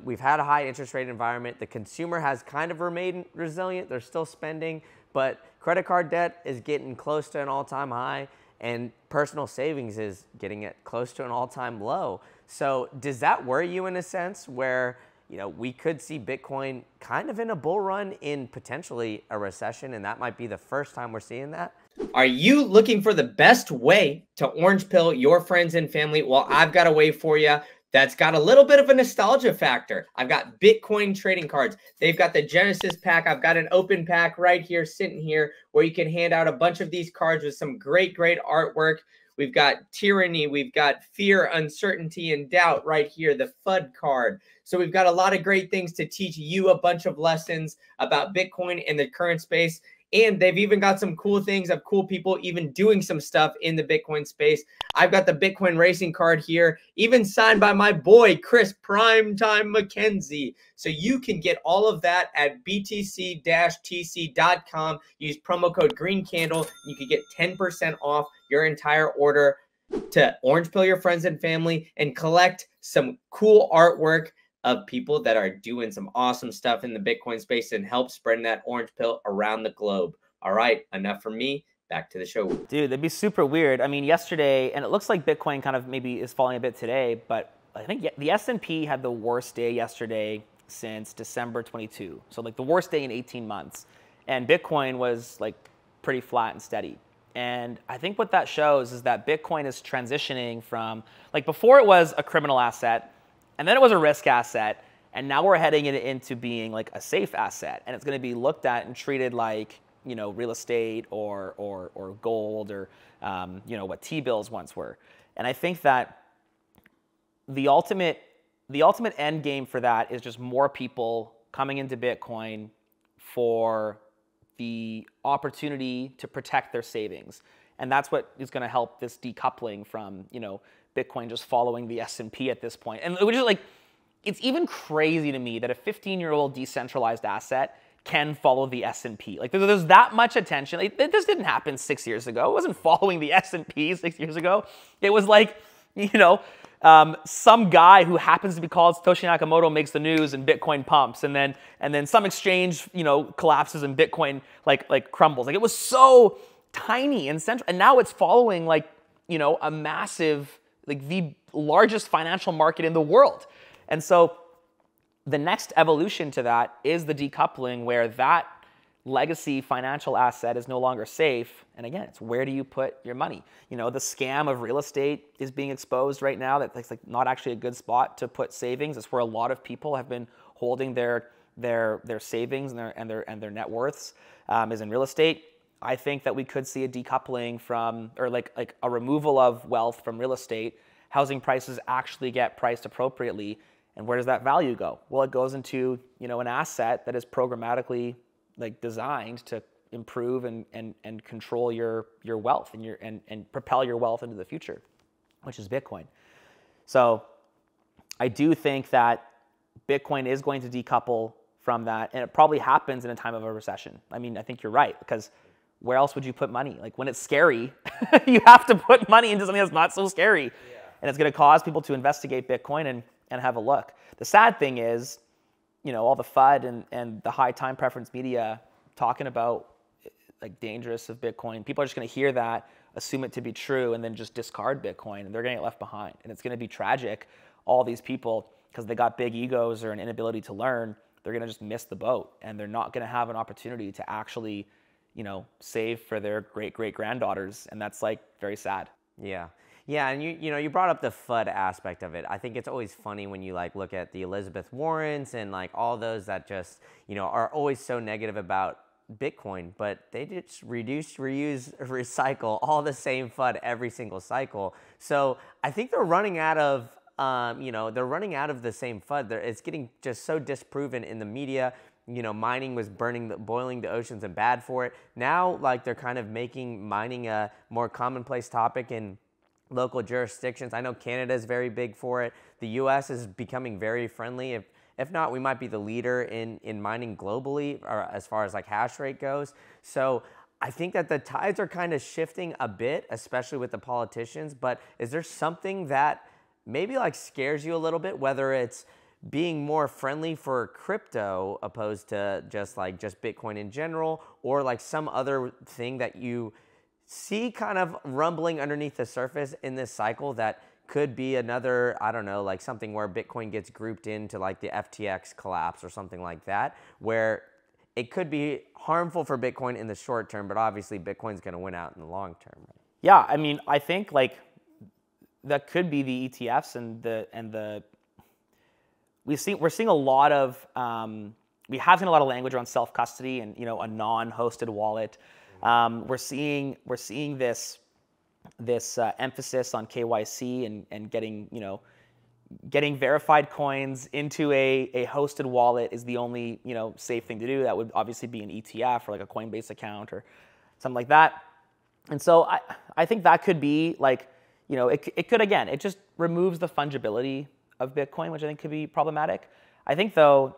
S2: we've had a high interest rate environment. The consumer has kind of remained resilient. They're still spending, but credit card debt is getting close to an all-time high, and personal savings is getting it close to an all-time low. So does that worry you in a sense where, we could see Bitcoin kind of in a bull run in potentially a recession, and that might be the first time we're seeing that?
S3: Are you looking for the best way to orange pill your friends and family? Well, I've got a way for you that's got a little bit of a nostalgia factor. I've got Bitcoin trading cards. They've got the Genesis pack. I've got an open pack right here, sitting here, where you can hand out a bunch of these cards with some great, great artwork. We've got tyranny. We've got fear, uncertainty, and doubt right here, the FUD card. So we've got a lot of great things to teach you a bunch of lessons about Bitcoin in the current space. And they've even got some cool things of cool people even doing some stuff in the Bitcoin space. I've got the Bitcoin racing card here, even signed by my boy, Chris Primetime McKenzie. So you can get all of that at btc-tc.com. Use promo code GreenCandle. You can get 10% off your entire order to orange pill your friends and family and collect some cool artwork of people that are doing some awesome stuff in the Bitcoin space and help spread that orange pill around the globe. All right, enough from me. Back to the show.
S1: Dude, that'd be super weird. I mean, yesterday, and it looks like Bitcoin kind of maybe is falling a bit today, but I think the S&P had the worst day yesterday since December 22. So like the worst day in 18 months. And Bitcoin was like pretty flat and steady. And I think what that shows is that Bitcoin is transitioning from, like, before it was a criminal asset, and then it was a risk asset, and now we're heading it into being like a safe asset, and it's going to be looked at and treated like, you know, real estate or gold or you know, what T-bills once were. And I think that the ultimate end game for that is just more people coming into Bitcoin for the opportunity to protect their savings. And that's what is going to help this decoupling from, you know, Bitcoin just following the S&P at this point. And which is like, it's even crazy to me that a 15-year-old decentralized asset can follow the S&P. Like, there's that much attention. Like, this didn't happen 6 years ago. It wasn't following the S&P 6 years ago. It was like, you know, some guy who happens to be called Satoshi Nakamoto makes the news and Bitcoin pumps, and then some exchange, you know, collapses and Bitcoin like crumbles. Like, it was so tiny and central, and now it's following, like, you know, a massive, like, the largest financial market in the world. And so the next evolution to that is the decoupling, where that legacy financial asset is no longer safe. And again, it's where do you put your money? You know, the scam of real estate is being exposed right now. That's like not actually a good spot to put savings. It's where a lot of people have been holding their savings and their net worths is in real estate. I think that we could see a decoupling from, or like a removal of wealth from real estate. Housing prices actually get priced appropriately. And where does that value go? Well, it goes into, you know, an asset that is programmatically like designed to improve and control your wealth and propel your wealth into the future, which is Bitcoin. So I do think that Bitcoin is going to decouple from that, and it probably happens in a time of a recession. I mean, I think you're right, because where else would you put money? Like, when it's scary, you have to put money into something that's not so scary. Yeah. And it's going to cause people to investigate Bitcoin and have a look. The sad thing is, you know, all the FUD and the high time preference media talking about like dangerous of Bitcoin. People are just going to hear that, assume it to be true, and then just discard Bitcoin, and they're going to get left behind. And it's going to be tragic. All these people, because they got big egos or an inability to learn, they're going to just miss the boat, and they're not going to have an opportunity to actually, you know, save for their great-great-granddaughters, and that's like very sad.
S2: Yeah. Yeah, and you know, you brought up the FUD aspect of it. I think it's always funny when you like look at the Elizabeth Warrens and like all those that just, you know, are always so negative about Bitcoin, but they just reduce, reuse, recycle all the same FUD every single cycle. So I think they're running out of, you know, they're running out of the same FUD. It's getting just so disproven in the media. You know, mining was boiling the oceans and bad for it. Now, like, they're kind of making mining a more commonplace topic in local jurisdictions. I know Canada is very big for it. The US is becoming very friendly. If not, we might be the leader in mining globally, or as far as like hash rate goes. So I think that the tides are kind of shifting a bit, especially with the politicians. But is there something that maybe like scares you a little bit, whether it's being more friendly for crypto opposed to just Bitcoin in general, or like some other thing that you see kind of rumbling underneath the surface in this cycle that could be another, I don't know, like something where Bitcoin gets grouped into like the FTX collapse or something like that, where it could be harmful for Bitcoin in the short term, but obviously Bitcoin's going to win out in the long term.
S1: Yeah, I mean, I think like that could be the ETFs and the we're seeing a lot of we have seen a lot of language around self-custody and, you know, a non-hosted wallet. We're seeing this emphasis on KYC and getting, you know, getting verified coins into a hosted wallet is the only, you know, safe thing to do. That would obviously be an ETF or like a Coinbase account or something like that. And so I think that could be like, you know, it could, again, it just removes the fungibility of Bitcoin, which I think could be problematic. I think though,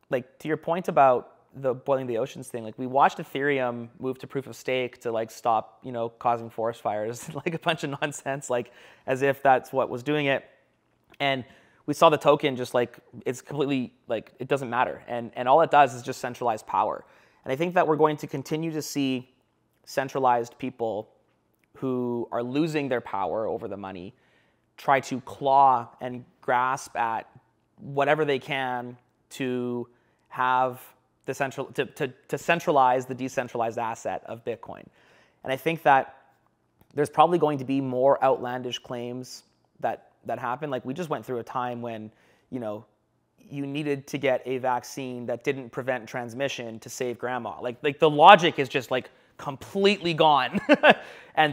S1: like to your point about the boiling the oceans thing, like we watched Ethereum move to proof of stake to like stop, you know, causing forest fires, like a bunch of nonsense, like as if that's what was doing it. And we saw the token just like, it's completely like, it doesn't matter. And all it does is just centralize power. And I think that we're going to continue to see centralized people who are losing their power over the money try to claw and grasp at whatever they can to have
S4: to centralize the decentralized asset of Bitcoin. And I think that there's probably going to be more outlandish claims that happen. Like we just went through a time when, you needed to get a vaccine that didn't prevent transmission to save grandma. Like the logic is just like completely gone.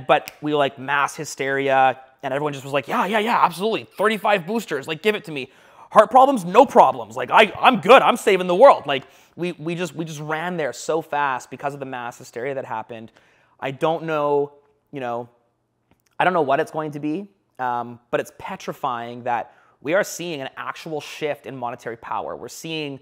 S4: But we like mass hysteria and everyone just was like, yeah, absolutely. 35 boosters, like give it to me. Heart problems, no problems. Like I'm good. I'm saving the world. Like we just ran there so fast because of the mass hysteria that happened. I don't know what it's going to be, but it's petrifying that we are seeing an actual shift in monetary power. We're seeing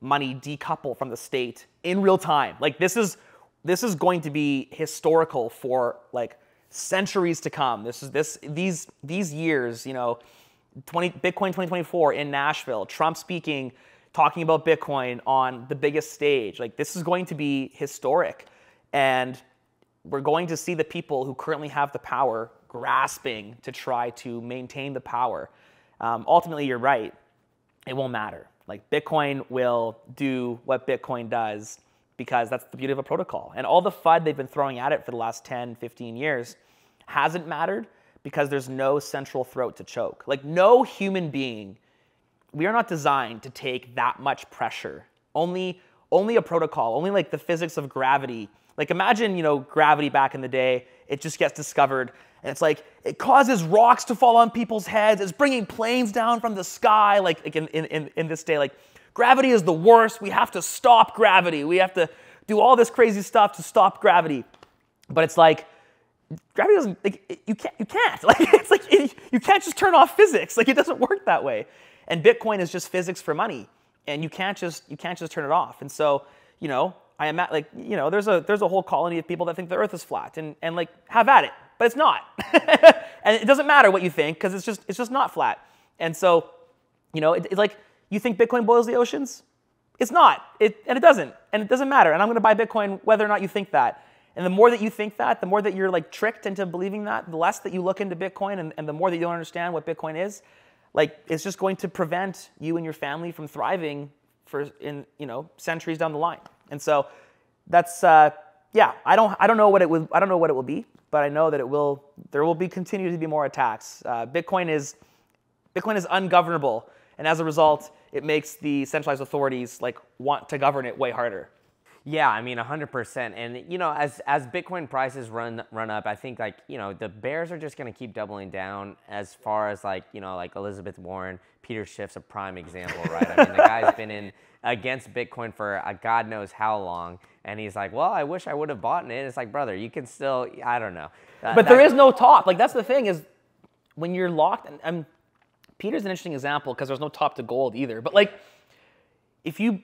S4: money decouple from the state in real time. Like this is going to be historical for like centuries to come. These years, Bitcoin 2024 in Nashville, Trump speaking, talking about Bitcoin on the biggest stage. Like this is going to be historic, and we're going to see the people who currently have the power grasping to try to maintain the power. Ultimately, you're right. It won't matter. Like Bitcoin will do what Bitcoin does because that's the beauty of a protocol. And all the FUD they've been throwing at it for the last 10, 15 years hasn't mattered because there's no central throat to choke. Like no human being, we are not designed to take that much pressure. Only a protocol, only like the physics of gravity. Like imagine, gravity back in the day, it just gets discovered and it's like, it causes rocks to fall on people's heads. It's bringing planes down from the sky. Like in this day, like gravity is the worst. We have to stop gravity. We have to do all this crazy stuff to stop gravity. But it's like, gravity doesn't, like, you can't. Like, it's like, you can't just turn off physics. Like, it doesn't work that way. And Bitcoin is just physics for money. And you can't just turn it off. And so, I am at there's a whole colony of people that think the earth is flat and like have at it, but it's not. And it doesn't matter what you think because it's just not flat. And so, it's like you think Bitcoin boils the oceans? It's not. And it doesn't. And it doesn't matter. And I'm going to buy Bitcoin whether or not you think that. And the more that you think that, the more that you're like tricked into believing that, the less that you look into Bitcoin and the more that you don't understand what Bitcoin is, like it's just going to prevent you and your family from thriving in centuries down the line. And so that's I don't know what it will be, but I know that there will be continue to be more attacks. Bitcoin is ungovernable, and as a result, it makes the centralized authorities like want to govern it way harder.
S2: Yeah, I mean 100%. And as Bitcoin prices run up, I think the bears are just going to keep doubling down as far as like Elizabeth Warren, Peter Schiff's a prime example, right? I mean the guy's been in against Bitcoin for God knows how long, and he's like, well, I wish I would have bought in it. It's like, brother, you can still, I don't know.
S4: But there is no top. Like that's the thing is when you're locked, and Peter's an interesting example because there's no top to gold either. But like if you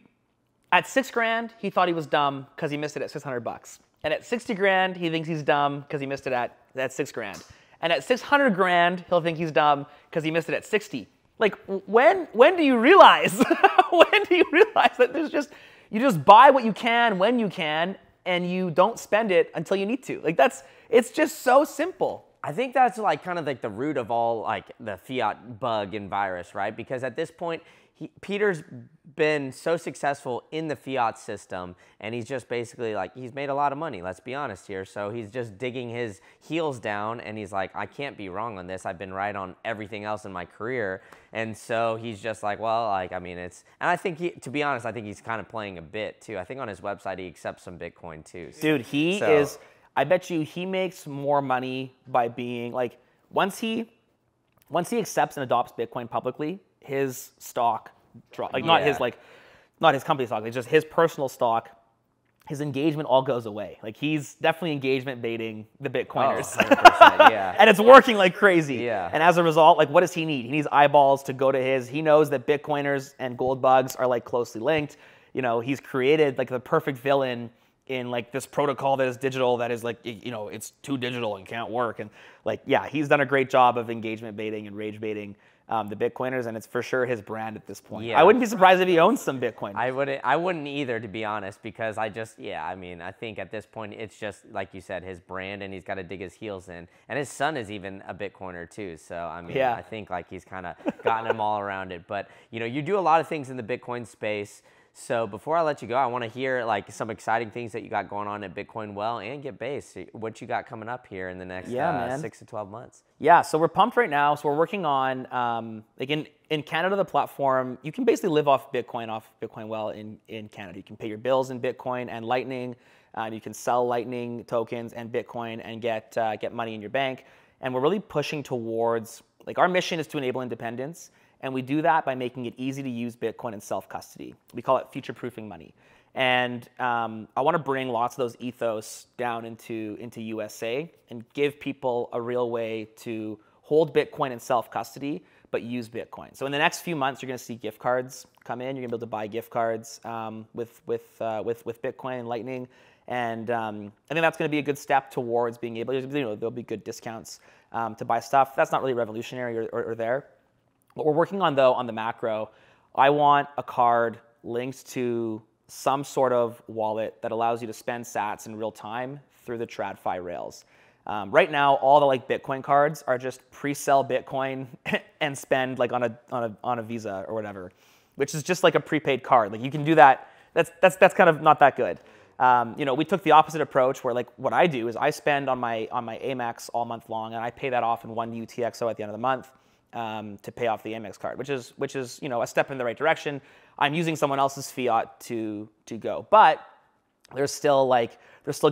S4: at $6,000, he thought he was dumb because he missed it at $600. And at $60,000, he thinks he's dumb because he missed it at $6,000. And at $600,000, he'll think he's dumb because he missed it at 60. Like when do you realize? When do you realize that you just buy what you can when you can, and you don't spend it until you need to? Like it's just so simple.
S2: I think that's like kind of like the root of all like the fiat bug and virus, right? Because at this point, Peter's been so successful in the fiat system, and he's just basically like, he's made a lot of money, let's be honest here. So he's just digging his heels down, and he's like, I can't be wrong on this. I've been right on everything else in my career. And so he's just like, well, like, I mean, and I think to be honest, I think he's kind of playing a bit too. I think on his website, he accepts some Bitcoin too.
S4: Dude, I bet you he makes more money by being like, once he accepts and adopts Bitcoin publicly, his stock drop, like not his company stock, it's just his personal stock, his engagement all goes away. Like he's definitely engagement baiting the Bitcoiners.
S2: 100%, yeah.
S4: And it's working like crazy.
S2: Yeah.
S4: And as a result, like what does he need? He needs eyeballs to go to his. He knows that Bitcoiners and gold bugs are like closely linked. He's created like the perfect villain in like this protocol that is digital, that is like, it's too digital and can't work. And like, yeah, he's done a great job of engagement baiting and rage baiting the Bitcoiners, and it's for sure his brand at this point.
S2: Yeah.
S4: I wouldn't be surprised if he owns some Bitcoin.
S2: I wouldn't either, to be honest, because I think at this point it's just like you said, his brand, and he's got to dig his heels in. And his son is even a Bitcoiner too, so I mean, I think like he's kind of gotten him all around it. But you do a lot of things in the Bitcoin space. So before I let you go, I want to hear like some exciting things that you got going on at Bitcoin Well and Get Based. What you got coming up here in the next 6 to 12 months?
S1: Yeah, so we're pumped right now. So we're working on, like in Canada, the platform, you can basically live off Bitcoin Well in Canada. You can pay your bills in Bitcoin and Lightning. You can sell Lightning tokens and Bitcoin and get money in your bank. And we're really pushing towards, like our mission is to enable independence. And we do that by making it easy to use Bitcoin in self-custody. We call it future-proofing money. And I want to bring lots of those ethos down into USA and give people a real way to hold Bitcoin in self-custody, but use Bitcoin. So in the next few months, you're going to see gift cards come in. You're going to be able to buy gift cards with Bitcoin and Lightning. And I think that's going to be a good step towards being able, there'll be good discounts to buy stuff. That's not really revolutionary or there. What we're working on, though, on the macro, I want a card linked to some sort of wallet that allows you to spend sats in real time through the TradFi rails. Right now, all the like Bitcoin cards are just pre-sell Bitcoin and spend like on a Visa or whatever, which is just like a prepaid card. Like you can do that. That's kind of not that good. We took the opposite approach where like what I do is I spend on my Amex all month long and I pay that off in one UTXO at the end of the month. To pay off the Amex card, which is a step in the right direction. I'm using someone else's fiat to go, but there's still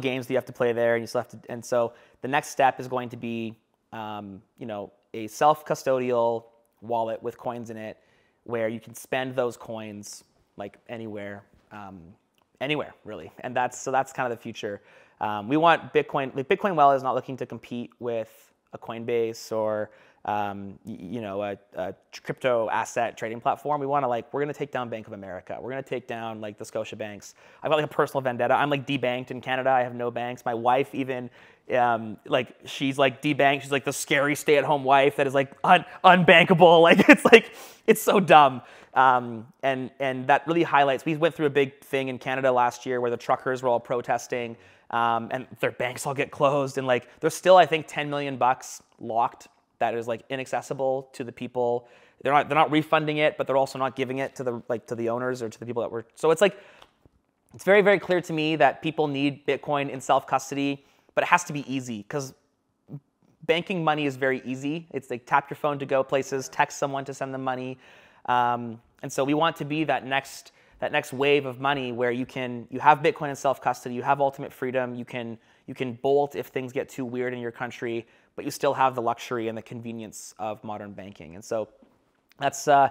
S1: games that you have to play there, and you still have to. And so the next step is going to be a self-custodial wallet with coins in it, where you can spend those coins like anywhere really. And that's kind of the future. We want Bitcoin. Like Bitcoin Well is not looking to compete with a Coinbase or a crypto asset trading platform. We want to we're going to take down Bank of America. We're going to take down like the Scotia banks. I've got like a personal vendetta. I'm like debanked in Canada. I have no banks. My wife even, she's like debanked. She's like the scary stay-at-home wife that is like unbankable. It's so dumb. And that really highlights, we went through a big thing in Canada last year where the truckers were all protesting and their banks all get closed. And like, there's still, I think, $10 million locked that is like inaccessible to the people. They're not refunding it, but they're also not giving it to the owners or to the people that were. So it's very, very clear to me that people need Bitcoin in self-custody, but it has to be easy because banking money is very easy. It's like tap your phone to go places, text someone to send them money. And so we want to be that next wave of money where you have Bitcoin in self-custody, you have ultimate freedom, you can bolt if things get too weird in your country, but you still have the luxury and the convenience of modern banking. And so that's kind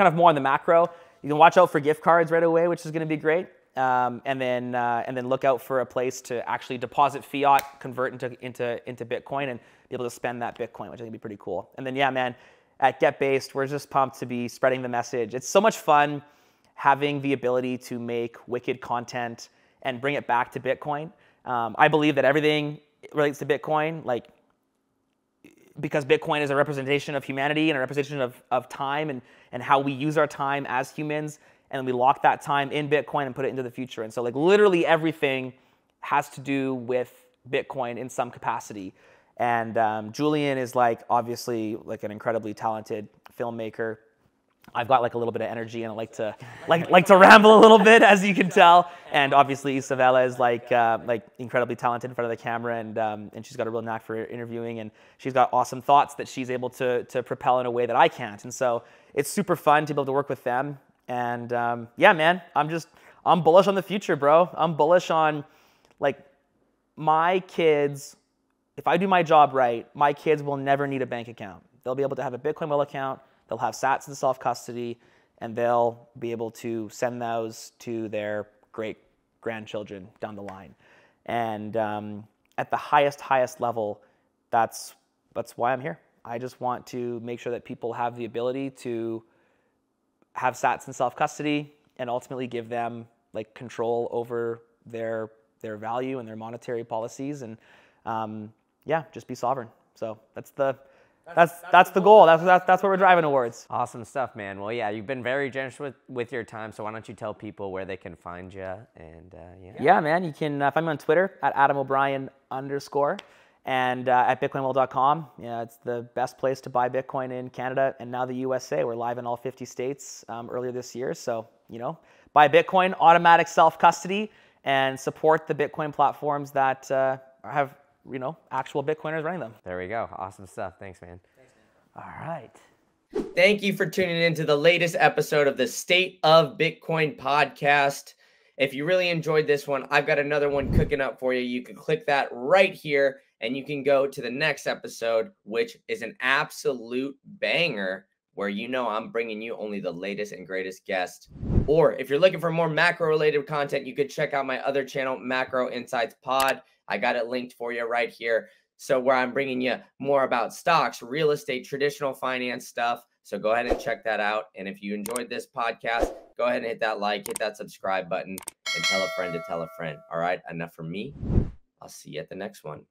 S1: of more on the macro. You can watch out for gift cards right away, which is going to be great. And then look out for a place to actually deposit fiat, convert into Bitcoin, and be able to spend that Bitcoin, which I think would be pretty cool. And then, yeah, man, at Get Based, we're just pumped to be spreading the message. It's so much fun having the ability to make wicked content and bring it back to Bitcoin. I believe that everything relates to Bitcoin, because Bitcoin is a representation of humanity and a representation of time and how we use our time as humans, and we lock that time in Bitcoin and put it into the future. And so literally everything has to do with Bitcoin in some capacity. And Julian is obviously an incredibly talented filmmaker. I've got a little bit of energy and I like to ramble a little bit, as you can tell. And obviously Isabella is incredibly talented in front of the camera, and she's got a real knack for interviewing, and she's got awesome thoughts that she's able to propel in a way that I can't. And so it's super fun to be able to work with them. And yeah, man, I'm bullish on the future, bro. I'm bullish on my kids. If I do my job right, my kids will never need a bank account. They'll be able to have a Bitcoin Well account. They'll have sats in self-custody, and they'll be able to send those to their great-grandchildren down the line. And at the highest level, that's why I'm here. I just want to make sure that people have the ability to have sats in self-custody and ultimately give them control over their value and their monetary policies, and just be sovereign. So that's the goal. That's what we're driving towards.
S2: Awesome stuff, man. Well, yeah, you've been very generous with your time. So why don't you tell people where they can find you? And
S1: yeah, man, you can find me on Twitter at @AdamO'Brien_, and at BitcoinWell.com. Yeah, it's the best place to buy Bitcoin in Canada and now the USA. We're live in all 50 states earlier this year. So buy buy Bitcoin, automatic self-custody, and support the Bitcoin platforms that have, you know, actual Bitcoiners running them.
S2: There we go. Awesome stuff. Thanks, man. All right.
S3: Thank you for tuning in to the latest episode of the State of Bitcoin podcast. If you really enjoyed this one, I've got another one cooking up for you. You can click that right here and you can go to the next episode, which is an absolute banger where you know I'm bringing you only the latest and greatest guests. Or if you're looking for more macro-related content, you could check out my other channel, Macro Insights Pod. I got it linked for you right here. So where I'm bringing you more about stocks, real estate, traditional finance stuff. So go ahead and check that out. And if you enjoyed this podcast, go ahead and hit that like, hit that subscribe button, and tell a friend to tell a friend. All right, enough from me. I'll see you at the next one.